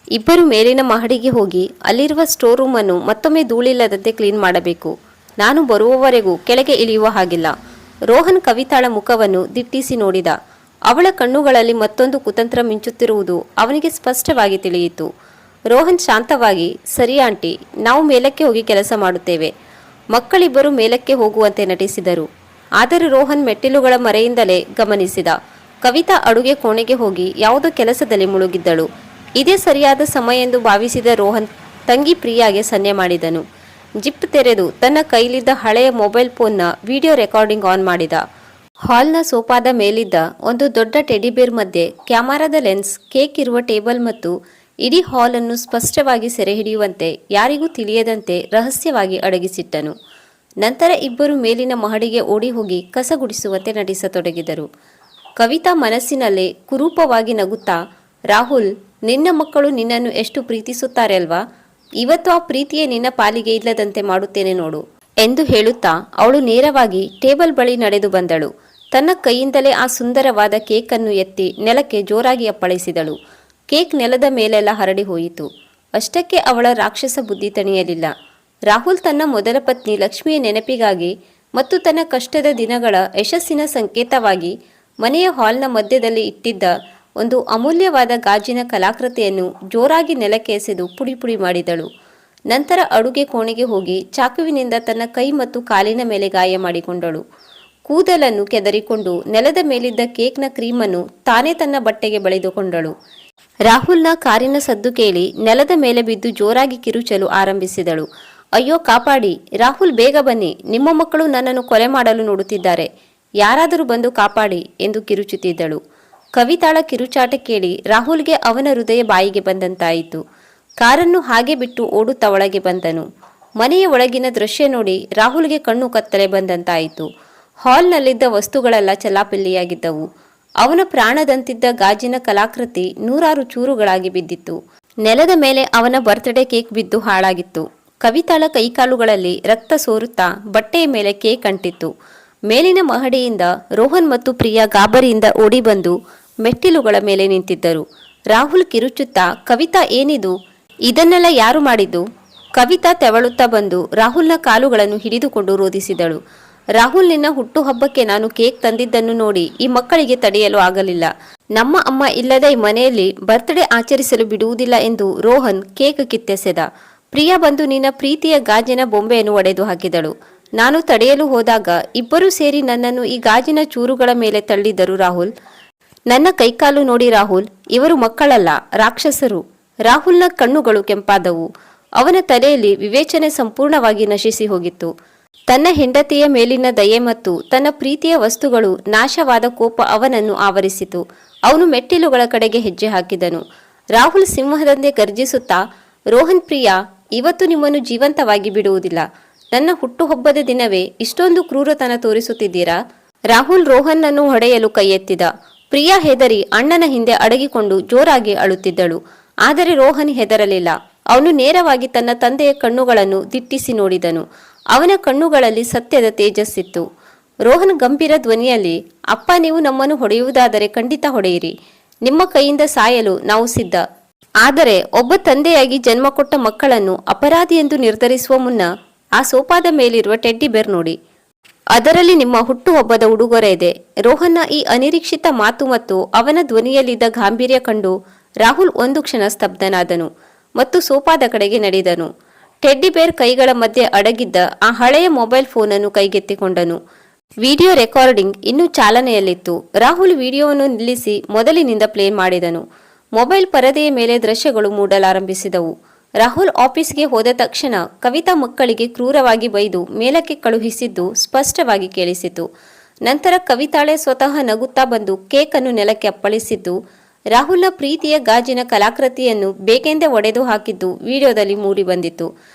ಇಬ್ಬರು ಮೇಲಿನ ಮಹಡಿಗೆ ಹೋಗಿ ಅಲ್ಲಿರುವ ಸ್ಟೋರ್ ರೂಮನ್ನು ಮತ್ತೊಮ್ಮೆ ಧೂಳಿಲ್ಲದಂತೆ ಕ್ಲೀನ್ ಮಾಡಬೇಕು. ನಾನು ಬರುವವರೆಗೂ ಕೆಳಗೆ ಇಳಿಯುವ ಹಾಗಿಲ್ಲ. ರೋಹನ್ ಕವಿತಾಳ ಮುಖವನ್ನು ದಿಟ್ಟಿಸಿ ನೋಡಿದ. ಅವಳ ಕಣ್ಣುಗಳಲ್ಲಿ ಮತ್ತೊಂದು ಕುತಂತ್ರ ಮಿಂಚುತ್ತಿರುವುದು ಅವನಿಗೆ ಸ್ಪಷ್ಟವಾಗಿ ತಿಳಿಯಿತು. ರೋಹನ್ ಶಾಂತವಾಗಿ, ಸರಿ ಆಂಟಿ, ನಾವು ಮೇಲಕ್ಕೆ ಹೋಗಿ ಕೆಲಸ ಮಾಡುತ್ತೇವೆ. ಮಕ್ಕಳಿಬ್ಬರು ಮೇಲಕ್ಕೆ ಹೋಗುವಂತೆ ನಟಿಸಿದರು. ಆದರೆ ರೋಹನ್ ಮೆಟ್ಟಿಲುಗಳ ಮರೆಯಿಂದಲೇ ಗಮನಿಸಿದ. ಕವಿತಾ ಅಡುಗೆ ಕೋಣೆಗೆ ಹೋಗಿ ಯಾವುದೋ ಕೆಲಸದಲ್ಲಿ ಮುಳುಗಿದ್ದಳು. ಇದೇ ಸರಿಯಾದ ಸಮಯ ಎಂದು ಭಾವಿಸಿದ ರೋಹನ್ ತಂಗಿ ಪ್ರಿಯಾಗೆ ಸನ್ನೆ ಮಾಡಿದನು. ಜಿಪ್ ತೆರೆದು ತನ್ನ ಕೈಲಿದ್ದ ಹಳೆಯ ಮೊಬೈಲ್ ಫೋನ್ನ ವಿಡಿಯೋ ರೆಕಾರ್ಡಿಂಗ್ ಆನ್ ಮಾಡಿದ. ಹಾಲ್ನ ಸೋಫಾದ ಮೇಲಿದ್ದ ಒಂದು ದೊಡ್ಡ ಟೆಡಿಬೇರ್ ಮಧ್ಯೆ ಕ್ಯಾಮರಾದ ಲೆನ್ಸ್, ಕೇಕ್ ಇರುವ ಟೇಬಲ್ ಮತ್ತು ಇಡೀ ಹಾಲ್ ಅನ್ನು ಸ್ಪಷ್ಟವಾಗಿ ಸೆರೆ ಹಿಡಿಯುವಂತೆ ಯಾರಿಗೂ ತಿಳಿಯದಂತೆ ರಹಸ್ಯವಾಗಿ ಅಡಗಿಸಿಟ್ಟನು. ನಂತರ ಇಬ್ಬರು ಮೇಲಿನ ಮಹಡಿಗೆ ಓಡಿ ಹೋಗಿ ಕಸ ಗುಡಿಸುವಂತೆ ನಟಿಸತೊಡಗಿದರು. ಕವಿತಾ ಮನಸ್ಸಿನಲ್ಲೇ ಕುರೂಪವಾಗಿ ನಗುತ್ತಾ, ರಾಹುಲ್, ನಿನ್ನ ಮಕ್ಕಳು ನಿನ್ನನ್ನು ಎಷ್ಟು ಪ್ರೀತಿಸುತ್ತಾರೆ ಅಲ್ವಾ? ಇವತ್ತು ಆ ಪ್ರೀತಿಯೇ ನಿನ್ನ ಪಾಲಿಗೆ ಇಲ್ಲದಂತೆ ಮಾಡುತ್ತೇನೆ ನೋಡು ಎಂದು ಹೇಳುತ್ತಾ ಅವಳು ನೇರವಾಗಿ ಟೇಬಲ್ ಬಳಿ ನಡೆದು ಬಂದಳು. ತನ್ನ ಕೈಯಿಂದಲೇ ಆ ಸುಂದರವಾದ ಕೇಕನ್ನು ಎತ್ತಿ ನೆಲಕ್ಕೆ ಜೋರಾಗಿ ಅಪ್ಪಳಿಸಿದಳು. ಕೇಕ್ ನೆಲದ ಮೇಲೆಲ್ಲ ಹರಡಿ ಹೋಯಿತು. ಅಷ್ಟಕ್ಕೆ ಅವಳ ರಾಕ್ಷಸ ಬುದ್ಧಿ ತಣಿಯಲಿಲ್ಲ. ರಾಹುಲ್ ತನ್ನ ಮೊದಲ ಪತ್ನಿ ಲಕ್ಷ್ಮಿಯ ನೆನಪಿಗಾಗಿ ಮತ್ತು ತನ್ನ ಕಷ್ಟದ ದಿನಗಳ ಯಶಸ್ಸಿನ ಸಂಕೇತವಾಗಿ ಮನೆಯ ಹಾಲ್ನ ಮಧ್ಯದಲ್ಲಿ ಇಟ್ಟಿದ್ದ ಒಂದು ಅಮೂಲ್ಯವಾದ ಗಾಜಿನ ಕಲಾಕೃತಿಯನ್ನು ಜೋರಾಗಿ ನೆಲಕ್ಕೆ ಎಸೆದು ಪುಡಿ ಪುಡಿ ಮಾಡಿದಳು. ನಂತರ ಅಡುಗೆ ಕೋಣೆಗೆ ಹೋಗಿ ಚಾಕುವಿನಿಂದ ತನ್ನ ಕೈ ಮತ್ತು ಕಾಲಿನ ಮೇಲೆ ಗಾಯ ಮಾಡಿಕೊಂಡಳು. ಕೂದಲನ್ನು ಕೆದರಿಕೊಂಡು ನೆಲದ ಮೇಲಿದ್ದ ಕೇಕ್ನ ಕ್ರೀಮನ್ನು ತಾನೇ ತನ್ನ ಬಟ್ಟೆಗೆ ಬಳಿದುಕೊಂಡಳು. ರಾಹುಲ್ನ ಕಾರಿನ ಸದ್ದು ಕೇಳಿ ನೆಲದ ಮೇಲೆ ಬಿದ್ದು ಜೋರಾಗಿ ಕಿರುಚಲು ಆರಂಭಿಸಿದಳು. ಅಯ್ಯೋ ಕಾಪಾಡಿ, ರಾಹುಲ್ ಬೇಗ ಬನ್ನಿ, ನಿಮ್ಮ ಮಕ್ಕಳು ನನ್ನನ್ನು ಕೊಲೆ ಮಾಡಲು ನೋಡುತ್ತಿದ್ದಾರೆ, ಯಾರಾದರೂ ಬಂದು ಕಾಪಾಡಿ ಎಂದು ಕಿರುಚುತ್ತಿದ್ದಳು. ಕವಿತಾಳ ಕಿರುಚಾಟ ಕೇಳಿ ರಾಹುಲ್ಗೆ ಅವನ ಹೃದಯ ಬಾಯಿಗೆ ಬಂದಂತಾಯಿತು. ಕಾರನ್ನು ಹಾಗೆ ಬಿಟ್ಟು ಓಡುತ್ತಾ ಒಳಗೆ ಬಂದನು. ಮನೆಯ ಒಳಗಿನ ದೃಶ್ಯ ನೋಡಿ ರಾಹುಲ್ಗೆ ಕಣ್ಣು ಕತ್ತಲೆ ಬಂದಂತಾಯಿತು. ಹಾಲ್ನಲ್ಲಿದ್ದ ವಸ್ತುಗಳೆಲ್ಲ ಚಲಾಪಿಲ್ಲಿಯಾಗಿದ್ದವು. ಅವನ ಪ್ರಾಣದಂತಿದ್ದ ಗಾಜಿನ ಕಲಾಕೃತಿ ನೂರಾರು ಚೂರುಗಳಾಗಿ ಬಿದ್ದಿತ್ತು. ನೆಲದ ಮೇಲೆ ಅವನ ಬರ್ತ್ಡೇ ಕೇಕ್ ಬಿದ್ದು ಹಾಳಾಗಿತ್ತು. ಕವಿತಾಳ ಕೈಕಾಲುಗಳಲ್ಲಿ ರಕ್ತ ಸೋರುತ್ತಾ ಬಟ್ಟೆಯ ಮೇಲೆ ಕೇಕ್ ಅಂಟಿತ್ತು. ಮೇಲಿನ ಮಹಡಿಯಿಂದ ರೋಹನ್ ಮತ್ತು ಪ್ರಿಯಾ ಗಾಬರಿಯಿಂದ ಓಡಿ ಬಂದು ಮೆಟ್ಟಿಲುಗಳ ಮೇಲೆ ನಿಂತಿದ್ದರು. ರಾಹುಲ್ ಕಿರುಚುತ್ತಾ, ಕವಿತಾ, ಏನಿದು? ಇದನ್ನೆಲ್ಲ ಯಾರು ಮಾಡಿದ್ದು? ಕವಿತಾ ತೆವಳುತ್ತಾ ಬಂದು ರಾಹುಲ್ನ ಕಾಲುಗಳನ್ನು ಹಿಡಿದುಕೊಂಡು ರೋಧಿಸಿದಳು. ರಾಹುಲ್, ನಿನ್ನ ಹುಟ್ಟುಹಬ್ಬಕ್ಕೆ ನಾನು ಕೇಕ್ ತಂದಿದ್ದನ್ನು ನೋಡಿ ಈ ಮಕ್ಕಳಿಗೆ ತಡೆಯಲು ಆಗಲಿಲ್ಲ. ನಮ್ಮ ಅಮ್ಮ ಇಲ್ಲದ ಈ ಮನೆಯಲ್ಲಿ ಬರ್ತ್ಡೇ ಆಚರಿಸಲು ಬಿಡುವುದಿಲ್ಲ ಎಂದು ರೋಹನ್ ಕೇಕ್ ಕಿತ್ತೆಸೆದ. ಪ್ರಿಯಾ ಬಂದು ನಿನ್ನ ಪ್ರೀತಿಯ ಗಾಜಿನ ಬೊಂಬೆಯನ್ನು ಒಡೆದು ಹಾಕಿದಳು. ನಾನು ತಡೆಯಲು ಹೋದಾಗ ಇಬ್ಬರೂ ಸೇರಿ ನನ್ನನ್ನು ಈ ಗಾಜಿನ ಚೂರುಗಳ ಮೇಲೆ ತಳ್ಳಿದರು. ರಾಹುಲ್, ನನ್ನ ಕೈಕಾಲು ನೋಡಿ ರಾಹುಲ್, ಇವರು ಮಕ್ಕಳಲ್ಲ, ರಾಕ್ಷಸರು. ರಾಹುಲ್ನ ಕಣ್ಣುಗಳು ಕೆಂಪಾದವು. ಅವನ ತಲೆಯಲ್ಲಿ ವಿವೇಚನೆ ಸಂಪೂರ್ಣವಾಗಿ ನಶಿಸಿ ಹೋಗಿತ್ತು. ತನ್ನ ಹೆಂಡತಿಯ ಮೇಲಿನ ದಯೆ ಮತ್ತು ತನ್ನ ಪ್ರೀತಿಯ ವಸ್ತುಗಳು ನಾಶವಾದ ಕೋಪ ಅವನನ್ನು ಆವರಿಸಿತು. ಅವನು ಮೆಟ್ಟಿಲುಗಳ ಕಡೆಗೆ ಹೆಜ್ಜೆ ಹಾಕಿದನು. ರಾಹುಲ್ ಸಿಂಹದಂತೆ ಗರ್ಜಿಸುತ್ತಾ, ರೋಹನ್, ಪ್ರಿಯಾ, ಇವತ್ತು ನಿಮ್ಮನ್ನು ಜೀವಂತವಾಗಿ ಬಿಡುವುದಿಲ್ಲ. ನನ್ನ ಹುಟ್ಟುಹಬ್ಬದ ದಿನವೇ ಇಷ್ಟೊಂದು ಕ್ರೂರತನ ತೋರಿಸುತ್ತಿದ್ದೀರಾ? ರಾಹುಲ್ ರೋಹನ್ನನ್ನು ಹೊಡೆಯಲು ಕೈ ಎತ್ತಿದ. ಪ್ರಿಯಾ ಹೆದರಿ ಅಣ್ಣನ ಹಿಂದೆ ಅಡಗಿಕೊಂಡು ಜೋರಾಗಿ ಅಳುತ್ತಿದ್ದಳು. ಆದರೆ ರೋಹನ್ ಹೆದರಲಿಲ್ಲ. ಅವನು ನೇರವಾಗಿ ತನ್ನ ತಂದೆಯ ಕಣ್ಣುಗಳನ್ನು ದಿಟ್ಟಿಸಿ ನೋಡಿದನು. ಅವನ ಕಣ್ಣುಗಳಲ್ಲಿ ಸತ್ಯದ ತೇಜಸ್ಸಿತ್ತು. ರೋಹನ್ ಗಂಭೀರ ಧ್ವನಿಯಲ್ಲಿ, ಅಪ್ಪ, ನೀವು ನಮ್ಮನ್ನು ಹೊಡೆಯುವುದಾದರೆ ಖಂಡಿತ ಹೊಡೆಯಿರಿ. ನಿಮ್ಮ ಕೈಯಿಂದ ಸಾಯಲು ನಾವು ಸಿದ್ಧ. ಆದರೆ ಒಬ್ಬ ತಂದೆಯಾಗಿ ಜನ್ಮ ಕೊಟ್ಟ ಮಕ್ಕಳನ್ನು ಅಪರಾಧಿ ಎಂದು ನಿರ್ಧರಿಸುವ ಮುನ್ನ ಆ ಸೋಫಾದ ಮೇಲಿರುವ ಟೆಡ್ಡಿ ಬೇರ್ ನೋಡಿ. ಅದರಲ್ಲಿ ನಿಮ್ಮ ಹುಟ್ಟುಹಬ್ಬದ ಉಡುಗೊರೆ ಇದೆ. ರೋಹನ್ನ ಈ ಅನಿರೀಕ್ಷಿತ ಮಾತು ಮತ್ತು ಅವನ ಧ್ವನಿಯಲ್ಲಿದ್ದ ಗಾಂಭೀರ್ಯ ಕಂಡು ರಾಹುಲ್ ಒಂದು ಕ್ಷಣ ಸ್ತಬ್ಧನಾದನು ಮತ್ತು ಸೋಫಾದ ಕಡೆಗೆ ನಡೆದನು. ಟೆಡ್ಡಿ ಬೇರ್ ಕೈಗಳ ಮಧ್ಯೆ ಅಡಗಿದ್ದ ಆ ಹಳೆಯ ಮೊಬೈಲ್ ಫೋನನ್ನು ಕೈಗೆತ್ತಿಕೊಂಡನು. ವಿಡಿಯೋ ರೆಕಾರ್ಡಿಂಗ್ ಇನ್ನೂ ಚಾಲನೆಯಲ್ಲಿತ್ತು. ರಾಹುಲ್ ವಿಡಿಯೋವನ್ನು ನಿಲ್ಲಿಸಿ ಮೊದಲಿನಿಂದ ಪ್ಲೇ ಮಾಡಿದನು. ಮೊಬೈಲ್ ಪರದೆಯ ಮೇಲೆ ದೃಶ್ಯಗಳು ಮೂಡಲಾರಂಭಿಸಿದವು. ರಾಹುಲ್ ಆಫೀಸ್ಗೆ ಹೋದ ತಕ್ಷಣ ಕವಿತಾ ಮಕ್ಕಳಿಗೆ ಕ್ರೂರವಾಗಿ ಬೈದು ಮೇಲಕ್ಕೆ ಕಳುಹಿಸಿದ್ದು ಸ್ಪಷ್ಟವಾಗಿ ಕೇಳಿಸಿತು. ನಂತರ ಕವಿತಾಳೆ ಸ್ವತಃ ನಗುತ್ತಾ ಬಂದು ಕೇಕ್ ಅನ್ನು ನೆಲಕ್ಕೆ ಅಪ್ಪಳಿಸಿದ್ದು, ರಾಹುಲ್ನ ಪ್ರೀತಿಯ ಗಾಜಿನ ಕಲಾಕೃತಿಯನ್ನು ಬೇಕೆಂದೇ ಒಡೆದು ಹಾಕಿದ್ದು ವಿಡಿಯೋದಲ್ಲಿ ಮೂಡಿ ಬಂದಿತ್ತು.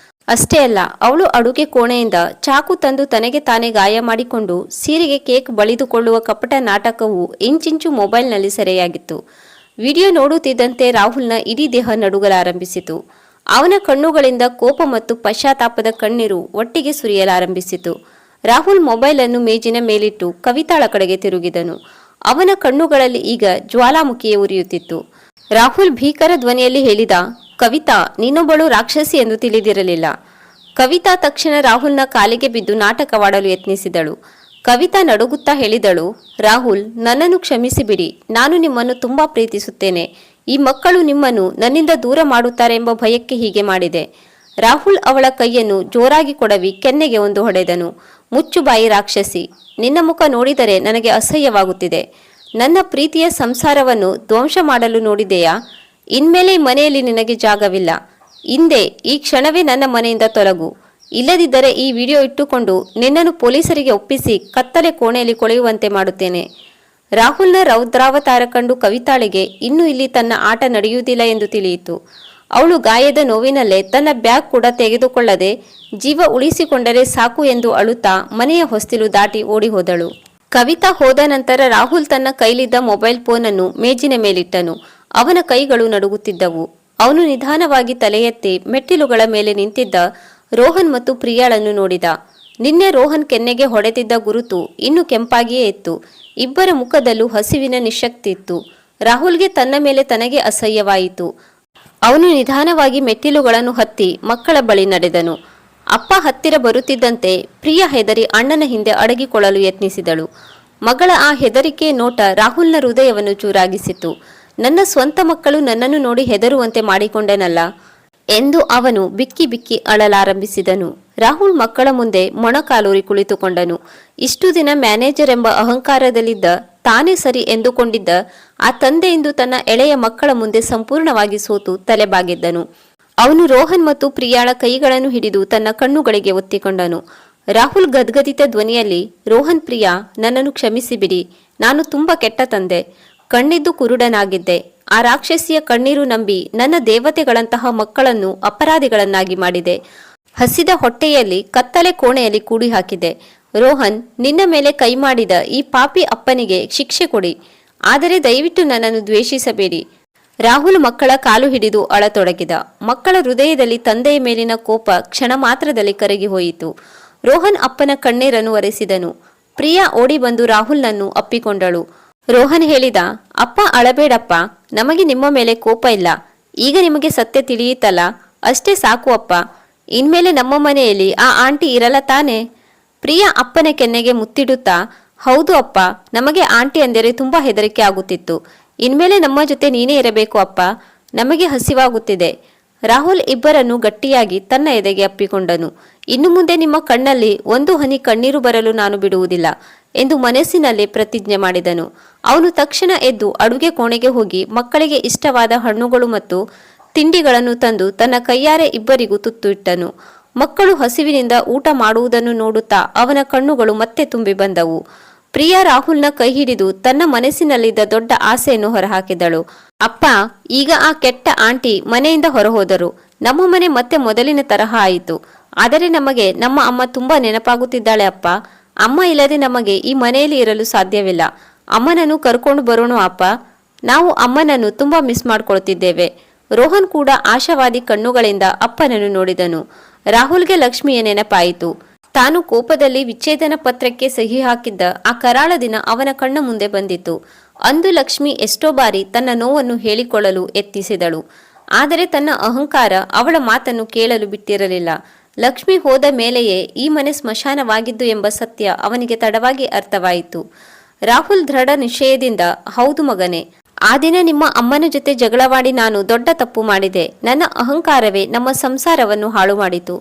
ಅಷ್ಟೇ ಅಲ್ಲ, ಅವಳು ಅಡುಗೆ ಕೋಣೆಯಿಂದ ಚಾಕು ತಂದು ತನಗೆ ತಾನೇ ಗಾಯ ಮಾಡಿಕೊಂಡು ಸೀರೆಗೆ ಕೇಕ್ ಬಳಿದುಕೊಳ್ಳುವ ಕಪಟ ನಾಟಕವು ಇಂಚಿಂಚು ಮೊಬೈಲ್ನಲ್ಲಿ ಸೆರೆಯಾಗಿತ್ತು. ವಿಡಿಯೋ ನೋಡುತ್ತಿದ್ದಂತೆ ರಾಹುಲ್ನ ಇಡೀ ದೇಹ ನಡುಗಲಾರಂಭಿಸಿತು. ಅವನ ಕಣ್ಣುಗಳಿಂದ ಕೋಪ ಮತ್ತು ಪಶ್ಚಾತ್ತಾಪದ ಕಣ್ಣೀರು ಒಟ್ಟಿಗೆ ಸುರಿಯಲಾರಂಭಿಸಿತು. ರಾಹುಲ್ ಮೊಬೈಲ್ ಅನ್ನು ಮೇಜಿನ ಮೇಲಿಟ್ಟು ಕವಿತಾಳ ಕಡೆಗೆ ತಿರುಗಿದನು. ಅವನ ಕಣ್ಣುಗಳಲ್ಲಿ ಈಗ ಜ್ವಾಲಾಮುಖಿಯೇ ಉರಿಯುತ್ತಿತ್ತು. ರಾಹುಲ್ ಭೀಕರ ಧ್ವನಿಯಲ್ಲಿ ಹೇಳಿದ, ಕವಿತಾ, ನೀನೊಬ್ಬಳು ರಾಕ್ಷಸಿ ಎಂದು ತಿಳಿದಿರಲಿಲ್ಲ. ಕವಿತಾ ತಕ್ಷಣ ರಾಹುಲ್ನ ಕಾಲಿಗೆ ಬಿದ್ದು ನಾಟಕವಾಡಲು ಯತ್ನಿಸಿದಳು. ಕವಿತಾ ನಡುಗುತ್ತಾ ಹೇಳಿದಳು, ರಾಹುಲ್, ನನ್ನನ್ನು ಕ್ಷಮಿಸಿಬಿಡಿ. ನಾನು ನಿಮ್ಮನ್ನು ತುಂಬಾ ಪ್ರೀತಿಸುತ್ತೇನೆ. ಈ ಮಕ್ಕಳು ನಿಮ್ಮನ್ನು ನನ್ನಿಂದ ದೂರ ಮಾಡುತ್ತಾರೆ ಎಂಬ ಭಯಕ್ಕೆ ಹೀಗೆ ಮಾಡಿದೆ. ರಾಹುಲ್ ಅವಳ ಕೈಯನ್ನು ಜೋರಾಗಿ ಕೊಡವಿ ಕೆನ್ನೆಗೆ ಒಂದು ಹೊಡೆದನು. ಮುಚ್ಚು ಬಾಯಿ ರಾಕ್ಷಸಿ, ನಿನ್ನ ಮುಖ ನೋಡಿದರೆ ನನಗೆ ಅಸಹ್ಯವಾಗುತ್ತಿದೆ. ನನ್ನ ಪ್ರೀತಿಯ ಸಂಸಾರವನ್ನು ಧ್ವಂಸ ಮಾಡಲು ನೋಡಿದೆಯಾ? ಇನ್ಮೇಲೆ ಈ ಮನೆಯಲ್ಲಿ ನಿನಗೆ ಜಾಗವಿಲ್ಲ. ಹಿಂದೆ ಈ ಕ್ಷಣವೇ ನನ್ನ ಮನೆಯಿಂದ ತೊಲಗು. ಇಲ್ಲದಿದ್ದರೆ ಈ ವಿಡಿಯೋ ಇಟ್ಟುಕೊಂಡು ನಿನ್ನನ್ನು ಪೊಲೀಸರಿಗೆ ಒಪ್ಪಿಸಿ ಕತ್ತಲೆ ಕೋಣೆಯಲ್ಲಿ ಕೊಳೆಯುವಂತೆ ಮಾಡುತ್ತೇನೆ. ರಾಹುಲ್ನ ರೌದ್ರಾವತಾರ ಕಂಡು ಕವಿತಾಳಿಗೆ ಇನ್ನು ಇಲ್ಲಿ ತನ್ನ ಆಟ ನಡೆಯುವುದಿಲ್ಲ ಎಂದು ತಿಳಿಯಿತು. ಅವಳು ಗಾಯದ ನೋವಿನಲ್ಲೇ ತನ್ನ ಬ್ಯಾಗ್ ಕೂಡ ತೆಗೆದುಕೊಳ್ಳದೆ ಜೀವ ಉಳಿಸಿಕೊಂಡರೆ ಸಾಕು ಎಂದು ಅಳುತ್ತಾ ಮನೆಯ ಹೊಸ್ತಿಲು ದಾಟಿ ಓಡಿ ಹೋದಳು. ಕವಿತಾ ಹೋದ ನಂತರ ರಾಹುಲ್ ತನ್ನ ಕೈಲಿದ್ದ ಮೊಬೈಲ್ ಫೋನ್ ಅನ್ನು ಮೇಜಿನ ಮೇಲಿಟ್ಟನು. ಅವನ ಕೈಗಳು ನಡುಗುತ್ತಿದ್ದವು. ಅವನು ನಿಧಾನವಾಗಿ ತಲೆ ಎತ್ತಿ ಮೆಟ್ಟಿಲುಗಳ ಮೇಲೆ ನಿಂತಿದ್ದ ರೋಹನ್ ಮತ್ತು ಪ್ರಿಯಾಳನ್ನು ನೋಡಿದ. ನಿನ್ನೆ ರೋಹನ್ ಕೆನ್ನೆಗೆ ಹೊಡೆದಿದ್ದ ಗುರುತು ಇನ್ನೂ ಕೆಂಪಾಗಿಯೇ ಇತ್ತು. ಇಬ್ಬರ ಮುಖದಲ್ಲೂ ಹಸಿವಿನ ನಿಶ್ಶಕ್ತಿ ಇತ್ತು. ರಾಹುಲ್ಗೆ ತನ್ನ ಮೇಲೆ ತನಗೆ ಅಸಹ್ಯವಾಯಿತು. ಅವನು ನಿಧಾನವಾಗಿ ಮೆಟ್ಟಿಲುಗಳನ್ನು ಹತ್ತಿ ಮಕ್ಕಳ ಬಳಿ ನಡೆದನು. ಅಪ್ಪ ಹತ್ತಿರ ಬರುತ್ತಿದ್ದಂತೆ ಪ್ರಿಯಾ ಹೆದರಿ ಅಣ್ಣನ ಹಿಂದೆ ಅಡಗಿಕೊಳ್ಳಲು ಯತ್ನಿಸಿದಳು. ಮಗಳ ಆ ಹೆದರಿಕೆ ನೋಟ ರಾಹುಲ್ನ ಹೃದಯವನ್ನು ಚೂರಾಗಿಸಿತು. ನನ್ನ ಸ್ವಂತ ಮಕ್ಕಳು ನನ್ನನ್ನು ನೋಡಿ ಹೆದರುವಂತೆ ಮಾಡಿಕೊಂಡೆನಲ್ಲ ಎಂದು ಅವನು ಬಿಕ್ಕಿ ಬಿಕ್ಕಿ ಅಳಲಾರಂಭಿಸಿದನು. ರಾಹುಲ್ ಮಕ್ಕಳ ಮುಂದೆ ಮೊಣಕಾಲೂರಿ ಕುಳಿತುಕೊಂಡನು. ಇಷ್ಟು ದಿನ ಮ್ಯಾನೇಜರ್ ಎಂಬ ಅಹಂಕಾರದಲ್ಲಿದ್ದ ತಾನೇ ಸರಿ ಎಂದುಕೊಂಡಿದ್ದ ಆ ತಂದೆಯಿಂದ ತನ್ನ ಎಳೆಯ ಮಕ್ಕಳ ಮುಂದೆ ಸಂಪೂರ್ಣವಾಗಿ ಸೋತು ತಲೆಬಾಗಿದ್ದನು. ಅವನು ರೋಹನ್ ಮತ್ತು ಪ್ರಿಯಾಳ ಕೈಗಳನ್ನು ಹಿಡಿದು ತನ್ನ ಕಣ್ಣುಗಳಿಗೆ ಒತ್ತಿಕೊಂಡನು. ರಾಹುಲ್ ಗದ್ಗದಿತ ಧ್ವನಿಯಲ್ಲಿ, ರೋಹನ್, ಪ್ರಿಯಾ, ನನ್ನನ್ನು ಕ್ಷಮಿಸಿಬಿಡಿ. ನಾನು ತುಂಬಾ ಕೆಟ್ಟ ತಂದೆ. ಕಣ್ಣಿದ್ದು ಕುರುಡನಾಗಿದ್ದೆ. ಆ ರಾಕ್ಷಸಿಯ ಕಣ್ಣೀರು ನಂಬಿ ನನ್ನ ದೇವತೆಗಳಂತಹ ಮಕ್ಕಳನ್ನು ಅಪರಾಧಿಗಳನ್ನಾಗಿ ಮಾಡಿದೆ. ಹಸಿದ ಹೊಟ್ಟೆಯಲ್ಲಿ ಕತ್ತಲೆ ಕೋಣೆಯಲ್ಲಿ ಕೂಡಿ ಹಾಕಿದೆ. ರೋಹನ್, ನಿನ್ನ ಮೇಲೆ ಕೈ ಮಾಡಿದ ಈ ಪಾಪಿ ಅಪ್ಪನಿಗೆ ಶಿಕ್ಷೆ ಕೊಡಿ. ಆದರೆ ದಯವಿಟ್ಟು ನನ್ನನ್ನು ದ್ವೇಷಿಸಬೇಡಿ. ರಾಹುಲ್ ಮಕ್ಕಳ ಕಾಲು ಹಿಡಿದು ಅಳತೊಡಗಿದ. ಮಕ್ಕಳ ಹೃದಯದಲ್ಲಿ ತಂದೆಯ ಮೇಲಿನ ಕೋಪ ಕ್ಷಣ ಮಾತ್ರದಲ್ಲಿ ಕರಗಿ ಹೋಯಿತು. ರೋಹನ್ ಅಪ್ಪನ ಕಣ್ಣೀರನ್ನು ಒರೆಸಿದನು. ಪ್ರಿಯಾ ಓಡಿ ಬಂದು ರಾಹುಲ್ನನ್ನು ಅಪ್ಪಿಕೊಂಡಳು. ರೋಹನ್ ಹೇಳಿದ, ಅಪ್ಪ ಅಳಬೇಡಪ್ಪ, ನಮಗೆ ನಿಮ್ಮ ಮೇಲೆ ಕೋಪ ಇಲ್ಲ. ಈಗ ನಿಮಗೆ ಸತ್ಯ ತಿಳಿಯಿತಲ್ಲ, ಅಷ್ಟೇ ಸಾಕು ಅಪ್ಪ. ಇನ್ಮೇಲೆ ನಮ್ಮ ಮನೆಯಲ್ಲಿ ಆ ಆಂಟಿ ಇರಲ್ಲ ತಾನೆ? ಪ್ರಿಯಾ ಅಪ್ಪನ ಕೆನ್ನೆಗೆ ಮುತ್ತಿಡುತ್ತಾ, ಹೌದು ಅಪ್ಪ, ನಮಗೆ ಆಂಟಿ ಅಂದರೆ ತುಂಬಾ ಹೆದರಿಕೆ ಆಗುತ್ತಿತ್ತು. ಇನ್ಮೇಲೆ ನಮ್ಮ ಜೊತೆ ನೀನೇ ಇರಬೇಕು ಅಪ್ಪ, ನಮಗೆ ಹಸಿವಾಗುತ್ತಿದೆ. ರಾಹುಲ್ ಇಬ್ಬರನ್ನು ಗಟ್ಟಿಯಾಗಿ ತನ್ನ ಎದೆಗೆ ಅಪ್ಪಿಕೊಂಡನು. ಇನ್ನು ಮುಂದೆ ನಿಮ್ಮ ಕಣ್ಣಲ್ಲಿ ಒಂದು ಹನಿ ಕಣ್ಣೀರು ಬರಲು ನಾನು ಬಿಡುವುದಿಲ್ಲ ಎಂದು ಮನಸ್ಸಿನಲ್ಲಿ ಪ್ರತಿಜ್ಞೆ ಮಾಡಿದನು. ಅವನು ತಕ್ಷಣ ಎದ್ದು ಅಡುಗೆ ಕೋಣೆಗೆ ಹೋಗಿ ಮಕ್ಕಳಿಗೆ ಇಷ್ಟವಾದ ಹಣ್ಣುಗಳು ಮತ್ತು ತಿಂಡಿಗಳನ್ನು ತಂದು ತನ್ನ ಕೈಯಾರೆ ಇಬ್ಬರಿಗೂ ತುತ್ತು ಇಟ್ಟನು. ಮಕ್ಕಳು ಹಸಿವಿನಿಂದ ಊಟ ಮಾಡುವುದನ್ನು ನೋಡುತ್ತಾ ಅವನ ಕಣ್ಣುಗಳು ಮತ್ತೆ ತುಂಬಿ ಬಂದವು. ಪ್ರಿಯಾ ರಾಹುಲ್ನ ಕೈ ಹಿಡಿದು ತನ್ನ ಮನಸ್ಸಿನಲ್ಲಿದ್ದ ದೊಡ್ಡ ಆಸೆಯನ್ನು ಹೊರಹಾಕಿದಳು. ಅಪ್ಪ, ಈಗ ಆ ಕೆಟ್ಟ ಆಂಟಿ ಮನೆಯಿಂದ ಹೊರಹೋದರು. ನಮ್ಮ ಮನೆ ಮತ್ತೆ ಮೊದಲಿನ ತರಹ ಆಯಿತು. ಆದರೆ ನಮಗೆ ನಮ್ಮ ಅಮ್ಮ ತುಂಬಾ ನೆನಪಾಗುತ್ತಿದ್ದಾಳೆ ಅಪ್ಪ. ಅಮ್ಮ ಇಲ್ಲದೆ ನಮಗೆ ಈ ಮನೆಯಲ್ಲಿ ಇರಲು ಸಾಧ್ಯವಿಲ್ಲ. ಅಮ್ಮನನ್ನು ಕರ್ಕೊಂಡು ಬರೋಣ ಅಪ್ಪ. ನಾವು ಅಮ್ಮನನ್ನು ತುಂಬಾ ಮಿಸ್ ಮಾಡ್ಕೊಳ್ತಿದ್ದೇವೆ. ರೋಹನ್ ಕೂಡ ಆಶಾವಾದಿ ಕಣ್ಣುಗಳಿಂದ ಅಪ್ಪನನ್ನು ನೋಡಿದನು. ರಾಹುಲ್ಗೆ ಲಕ್ಷ್ಮಿಯ ನೆನಪಾಯಿತು. ತಾನು ಕೋಪದಲ್ಲಿ ವಿಚ್ಛೇದನ ಪತ್ರಕ್ಕೆ ಸಹಿ ಹಾಕಿದ್ದ ಆ ಕರಾಳ ದಿನ ಅವನ ಕಣ್ಣ ಮುಂದೆ ಬಂದಿತ್ತು. ಅಂದು ಲಕ್ಷ್ಮಿ ಎಷ್ಟೋ ಬಾರಿ ತನ್ನ ನೋವನ್ನು ಹೇಳಿಕೊಳ್ಳಲು ಯತ್ನಿಸಿದಳು. ಆದರೆ ತನ್ನ ಅಹಂಕಾರ ಅವಳ ಮಾತನ್ನು ಕೇಳಲು ಬಿಟ್ಟಿರಲಿಲ್ಲ. ಲಕ್ಷ್ಮಿ ಹೋದ ಮೇಲೆಯೇ ಈ ಮನೆ ಸ್ಮಶಾನವಾಗಿದ್ದು ಎಂಬ ಸತ್ಯ ಅವನಿಗೆ ತಡವಾಗಿ ಅರ್ಥವಾಯಿತು. ರಾಹುಲ್ ದೃಢ ನಿಶ್ಚಯದಿಂದ, ಹೌದು ಮಗನೇ, ಆ ದಿನ ನಿಮ್ಮ ಅಮ್ಮನ ಜೊತೆ ಜಗಳವಾಡಿ ನಾನು ದೊಡ್ಡ ತಪ್ಪು ಮಾಡಿದೆ. ನನ್ನ ಅಹಂಕಾರವೇ ನಮ್ಮ ಸಂಸಾರವನ್ನು ಹಾಳು ಮಾಡಿತು.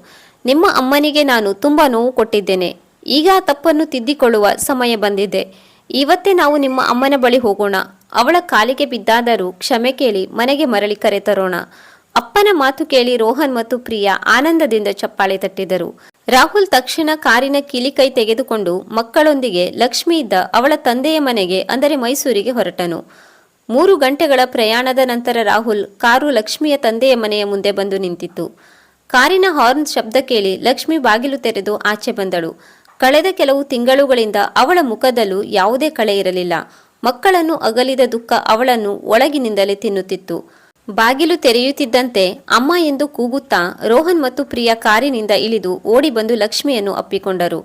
ನಿಮ್ಮ ಅಮ್ಮನಿಗೆ ನಾನು ತುಂಬಾ ನೋವು ಕೊಟ್ಟಿದ್ದೇನೆ. ಈಗ ಆ ತಪ್ಪನ್ನು ತಿದ್ದಿಕೊಳ್ಳುವ ಸಮಯ ಬಂದಿದೆ. ಇವತ್ತೇ ನಾವು ನಿಮ್ಮ ಅಮ್ಮನ ಬಳಿ ಹೋಗೋಣ. ಅವಳ ಕಾಲಿಗೆ ಬಿದ್ದಾದರೂ ಕ್ಷಮೆ ಕೇಳಿ ಮನೆಗೆ ಮರಳಿ ಕರೆತರೋಣ. ಅಪ್ಪನ ಮಾತು ಕೇಳಿ ರೋಹನ್ ಮತ್ತು ಪ್ರಿಯಾ ಆನಂದದಿಂದ ಚಪ್ಪಾಳೆ ತಟ್ಟಿದರು. ರಾಹುಲ್ ತಕ್ಷಣ ಕಾರಿನ ಕೀಲಿಕೈ ತೆಗೆದುಕೊಂಡು ಮಕ್ಕಳೊಂದಿಗೆ ಲಕ್ಷ್ಮಿ ಇದ್ದ ಅವಳ ತಂದೆಯ ಮನೆಗೆ ಅಂದರೆ ಮೈಸೂರಿಗೆ ಹೊರಟನು. 3 ಗಂಟೆಗಳ ಪ್ರಯಾಣದ ನಂತರ ರಾಹುಲ್ ಕಾರು ಲಕ್ಷ್ಮಿಯ ತಂದೆಯ ಮನೆಯ ಮುಂದೆ ಬಂದು ನಿಂತಿತ್ತು. ಕಾರಿನ ಹಾರ್ನ್ ಶಬ್ದ ಕೇಳಿ ಲಕ್ಷ್ಮಿ ಬಾಗಿಲು ತೆರೆದು ಆಚೆ ಬಂದಳು. ಕಳೆದ ಕೆಲವು ತಿಂಗಳುಗಳಿಂದ ಅವಳ ಮುಖದಲ್ಲೂ ಯಾವುದೇ ಕಳೆ ಇರಲಿಲ್ಲ. ಮಕ್ಕಳನ್ನು ಅಗಲಿದ ದುಃಖ ಅವಳನ್ನು ಒಳಗಿನಿಂದಲೇ ತಿನ್ನುತ್ತಿತ್ತು. ಬಾಗಿಲು ತೆರೆಯುತ್ತಿದ್ದಂತೆ ಅಮ್ಮ ಎಂದು ಕೂಗುತ್ತಾ ರೋಹನ್ ಮತ್ತು ಪ್ರಿಯಾ ಕಾರಿನಿಂದ ಇಳಿದು ಓಡಿ ಬಂದು ಲಕ್ಷ್ಮಿಯನ್ನು ಅಪ್ಪಿಕೊಂಡರು.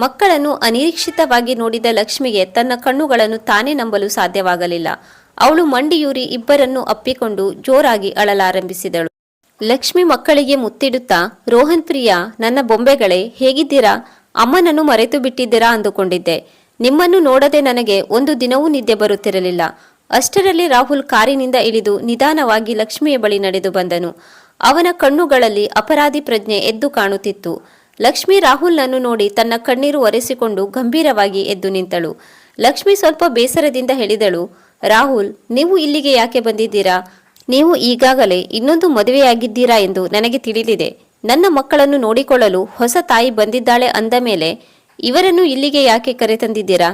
ಮಕ್ಕಳನ್ನು ಅನಿರೀಕ್ಷಿತವಾಗಿ ನೋಡಿದ ಲಕ್ಷ್ಮಿಗೆ ತನ್ನ ಕಣ್ಣುಗಳನ್ನು ತಾನೇ ನಂಬಲು ಸಾಧ್ಯವಾಗಲಿಲ್ಲ. ಅವಳು ಮಂಡಿಯೂರಿ ಇಬ್ಬರನ್ನು ಅಪ್ಪಿಕೊಂಡು ಜೋರಾಗಿ ಅಳಲಾರಂಭಿಸಿದಳು. ಲಕ್ಷ್ಮಿ ಮಕ್ಕಳಿಗೆ ಮುತ್ತಿಡುತ್ತಾ, ರೋಹನ್, ಪ್ರಿಯಾ, ನನ್ನ ಬೊಂಬೆಗಳೇ, ಹೇಗಿದ್ದೀರಾ? ಅಮ್ಮನನ್ನು ಮರೆತು ಬಿಟ್ಟಿದ್ದೀರಾ ಅಂದುಕೊಂಡಿದ್ದೆ. ನಿಮ್ಮನ್ನು ನೋಡದೆ ನನಗೆ ಒಂದು ದಿನವೂ ನಿದ್ದೆ ಬರುತ್ತಿರಲಿಲ್ಲ. ಅಷ್ಟರಲ್ಲಿ ರಾಹುಲ್ ಕಾರಿನಿಂದ ಇಳಿದು ನಿಧಾನವಾಗಿ ಲಕ್ಷ್ಮಿಯ ಬಳಿ ನಡೆದು ಬಂದನು. ಅವನ ಕಣ್ಣುಗಳಲ್ಲಿ ಅಪರಾಧಿ ಪ್ರಜ್ಞೆ ಎದ್ದು ಕಾಣುತ್ತಿತ್ತು. ಲಕ್ಷ್ಮಿ ರಾಹುಲ್ನನ್ನು ನೋಡಿ ತನ್ನ ಕಣ್ಣೀರು ಒರೆಸಿಕೊಂಡು ಗಂಭೀರವಾಗಿ ಎದ್ದು ನಿಂತಳು. ಲಕ್ಷ್ಮಿ ಸ್ವಲ್ಪ ಬೇಸರದಿಂದ ಹೇಳಿದಳು, ರಾಹುಲ್, ನೀವು ಇಲ್ಲಿಗೆ ಯಾಕೆ ಬಂದಿದ್ದೀರಾ? ನೀವು ಈಗಾಗಲೇ ಇನ್ನೊಂದು ಮದುವೆಯಾಗಿದ್ದೀರಾ ಎಂದು ನನಗೆ ತಿಳಿದಿದೆ. ನನ್ನ ಮಕ್ಕಳನ್ನು ನೋಡಿಕೊಳ್ಳಲು ಹೊಸ ತಾಯಿ ಬಂದಿದ್ದಾಳೆ ಅಂದ ಮೇಲೆ ಇವರನ್ನು ಇಲ್ಲಿಗೆ ಯಾಕೆ ಕರೆತಂದಿದ್ದೀರಾ?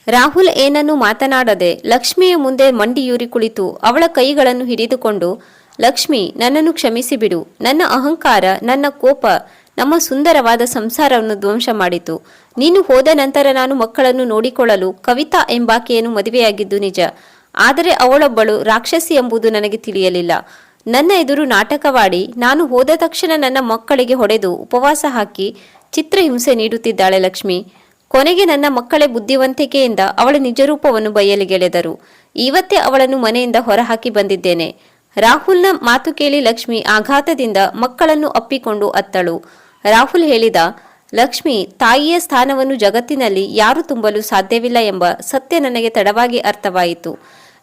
ರಾಹುಲ್ ಏನನ್ನೂ ಮಾತನಾಡದೆ ಲಕ್ಷ್ಮಿಯ ಮುಂದೆ ಮಂಡಿಯೂರಿ ಕುಳಿತು ಅವಳ ಕೈಗಳನ್ನು ಹಿಡಿದುಕೊಂಡು, ಲಕ್ಷ್ಮಿ, ನನ್ನನ್ನು ಕ್ಷಮಿಸಿಬಿಡು. ನನ್ನ ಅಹಂಕಾರ, ನನ್ನ ಕೋಪ ನಮ್ಮ ಸುಂದರವಾದ ಸಂಸಾರವನ್ನು ಧ್ವಂಸ ಮಾಡಿತು. ನೀನು ಹೋದ ನಂತರ ನಾನು ಮಕ್ಕಳನ್ನು ನೋಡಿಕೊಳ್ಳಲು ಕವಿತಾ ಎಂಬಾಕೆಯನ್ನು ಮದುವೆಯಾಗಿದ್ದು ನಿಜ. ಆದರೆ ಅವಳೊಬ್ಬಳು ರಾಕ್ಷಸಿ ಎಂಬುದು ನನಗೆ ತಿಳಿಯಲಿಲ್ಲ. ನನ್ನ ಎದುರು ನಾಟಕವಾಡಿ ನಾನು ಹೋದ ತಕ್ಷಣ ನನ್ನ ಮಕ್ಕಳಿಗೆ ಹೊಡೆದು ಉಪವಾಸ ಹಾಕಿ ಚಿತ್ರಹಿಂಸೆ ನೀಡುತ್ತಿದ್ದಾಳೆ ಲಕ್ಷ್ಮಿ. ಕೊನೆಗೆ ನನ್ನ ಮಕ್ಕಳೇ ಬುದ್ಧಿವಂತಿಕೆಯಿಂದ ಅವಳ ನಿಜರೂಪವನ್ನು ಬಯಲಿಗೆಳೆದರು. ಇವತ್ತೇ ಅವಳನ್ನು ಮನೆಯಿಂದ ಹೊರಹಾಕಿ ಬಂದಿದ್ದೇನೆ. ರಾಹುಲ್ನ ಮಾತು ಕೇಳಿ ಲಕ್ಷ್ಮಿ ಆಘಾತದಿಂದ ಮಕ್ಕಳನ್ನು ಅಪ್ಪಿಕೊಂಡು ಅತ್ತಳು. ರಾಹುಲ್ ಹೇಳಿದ, ಲಕ್ಷ್ಮಿ, ತಾಯಿಯ ಸ್ಥಾನವನ್ನು ಜಗತ್ತಿನಲ್ಲಿ ಯಾರು ತುಂಬಲು ಸಾಧ್ಯವಿಲ್ಲ ಎಂಬ ಸತ್ಯ ನನಗೆ ತಡವಾಗಿ ಅರ್ಥವಾಯಿತು.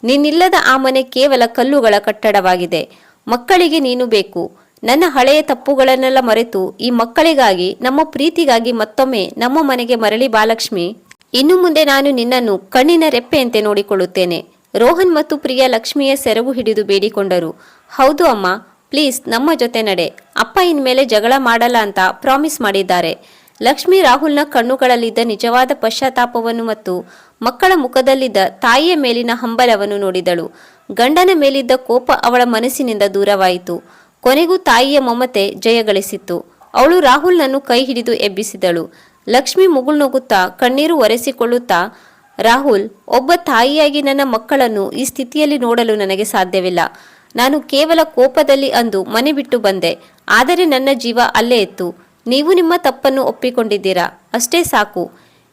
ನೀನಿಲ್ಲದ ಆ ಮನೆ ಕೇವಲ ಕಲ್ಲುಗಳ ಕಟ್ಟಡವಾಗಿದೆ. ಮಕ್ಕಳಿಗೆ ನೀನು ಬೇಕು. ನನ್ನ ಹಳೆಯ ತಪ್ಪುಗಳನ್ನೆಲ್ಲ ಮರೆತು ಈ ಮಕ್ಕಳಿಗಾಗಿ, ನಮ್ಮ ಪ್ರೀತಿಗಾಗಿ ಮತ್ತೊಮ್ಮೆ ನಮ್ಮ ಮನೆಗೆ ಮರಳಿ ಬಾ ಲಕ್ಷ್ಮಿ. ಇನ್ನು ಮುಂದೆ ನಾನು ನಿನ್ನನ್ನು ಕಣ್ಣಿನ ರೆಪ್ಪೆಯಂತೆ ನೋಡಿಕೊಳ್ಳುತ್ತೇನೆ. ರೋಹನ್ ಮತ್ತು ಪ್ರಿಯಾ ಲಕ್ಷ್ಮಿಯ ಸೆರಗು ಹಿಡಿದು ಬೇಡಿಕೊಂಡರು. ಹೌದು ಅಮ್ಮ, ಪ್ಲೀಸ್ ನಮ್ಮ ಜೊತೆ ನಡೆ. ಅಪ್ಪ ಇನ್ಮೇಲೆ ಜಗಳ ಮಾಡಲ್ಲ ಅಂತ ಪ್ರಾಮಿಸ್ ಮಾಡಿದ್ದಾರೆ. ಲಕ್ಷ್ಮಿ ರಾಹುಲ್ನ ಕಣ್ಣುಗಳಲ್ಲಿದ್ದ ನಿಜವಾದ ಪಶ್ಚಾತ್ತಾಪವನ್ನು ಮತ್ತು ಮಕ್ಕಳ ಮುಖದಲ್ಲಿದ್ದ ತಾಯಿಯ ಮೇಲಿನ ಹಂಬಲವನ್ನು ನೋಡಿದಳು. ಗಂಡನ ಮೇಲಿದ್ದ ಕೋಪ ಅವಳ ಮನಸ್ಸಿನಿಂದ ದೂರವಾಯಿತು. ಕೊನೆಗೂ ತಾಯಿಯ ಮಮತೆ ಜಯಗಳಿಸಿತ್ತು. ಅವಳು ರಾಹುಲ್ನನ್ನು ಕೈ ಹಿಡಿದು ಎಬ್ಬಿಸಿದಳು. ಲಕ್ಷ್ಮಿ ಮುಗುಳ್ನಗುತ್ತಾ ಕಣ್ಣೀರು ಒರೆಸಿಕೊಳ್ಳುತ್ತಾ, ರಾಹುಲ್, ಒಬ್ಬ ತಾಯಿಯಾಗಿ ನನ್ನ ಮಕ್ಕಳನ್ನು ಈ ಸ್ಥಿತಿಯಲ್ಲಿ ನೋಡಲು ನನಗೆ ಸಾಧ್ಯವಿಲ್ಲ. ನಾನು ಕೇವಲ ಕೋಪದಲ್ಲಿ ಅಂದು ಮನೆ ಬಿಟ್ಟು ಬಂದೆ. ಆದರೆ ನನ್ನ ಜೀವ ಅಲ್ಲೇ ಇತ್ತು. ನೀವು ನಿಮ್ಮ ತಪ್ಪನ್ನು ಒಪ್ಪಿಕೊಂಡಿದ್ದೀರಾ, ಅಷ್ಟೇ ಸಾಕು.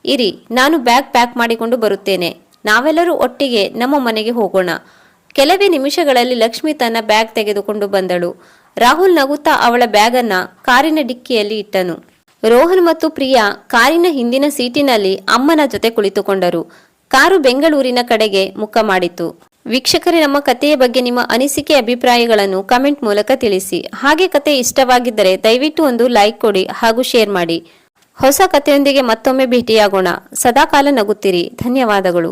ಇರಿ, ನಾನು ಬ್ಯಾಗ್ ಪ್ಯಾಕ್ ಮಾಡಿಕೊಂಡು ಬರುತ್ತೇನೆ. ನಾವೆಲ್ಲರೂ ಒಟ್ಟಿಗೆ ನಮ್ಮ ಮನೆಗೆ ಹೋಗೋಣ. ಕೆಲವೇ ನಿಮಿಷಗಳಲ್ಲಿ ಲಕ್ಷ್ಮಿ ತನ್ನ ಬ್ಯಾಗ್ ತೆಗೆದುಕೊಂಡು ಬಂದಳು. ರಾಹುಲ್ ನಗುತ್ತಾ ಅವಳ ಬ್ಯಾಗನ್ನ ಕಾರಿನ ಡಿಕ್ಕಿಯಲ್ಲಿ ಇಟ್ಟನು. ರೋಹನ್ ಮತ್ತು ಪ್ರಿಯಾ ಕಾರಿನ ಹಿಂದಿನ ಸೀಟಿನಲ್ಲಿ ಅಮ್ಮನ ಜೊತೆ ಕುಳಿತುಕೊಂಡರು. ಕಾರು ಬೆಂಗಳೂರಿನ ಕಡೆಗೆ ಮುಖ ಮಾಡಿತು. ವೀಕ್ಷಕರೇ, ನಮ್ಮ ಕಥೆಯ ಬಗ್ಗೆ ನಿಮ್ಮ ಅನಿಸಿಕೆ ಅಭಿಪ್ರಾಯಗಳನ್ನು ಕಮೆಂಟ್ ಮೂಲಕ ತಿಳಿಸಿ. ಹಾಗೆ ಕತೆ ಇಷ್ಟವಾಗಿದ್ದರೆ ದಯವಿಟ್ಟು ಒಂದು ಲೈಕ್ ಕೊಡಿ ಹಾಗೂ ಶೇರ್ ಮಾಡಿ. ಹೊಸ ಕಥೆಯೊಂದಿಗೆ ಮತ್ತೊಮ್ಮೆ ಭೇಟಿಯಾಗೋಣ. ಸದಾಕಾಲ ನಗುತ್ತಿರಿ. ಧನ್ಯವಾದಗಳು.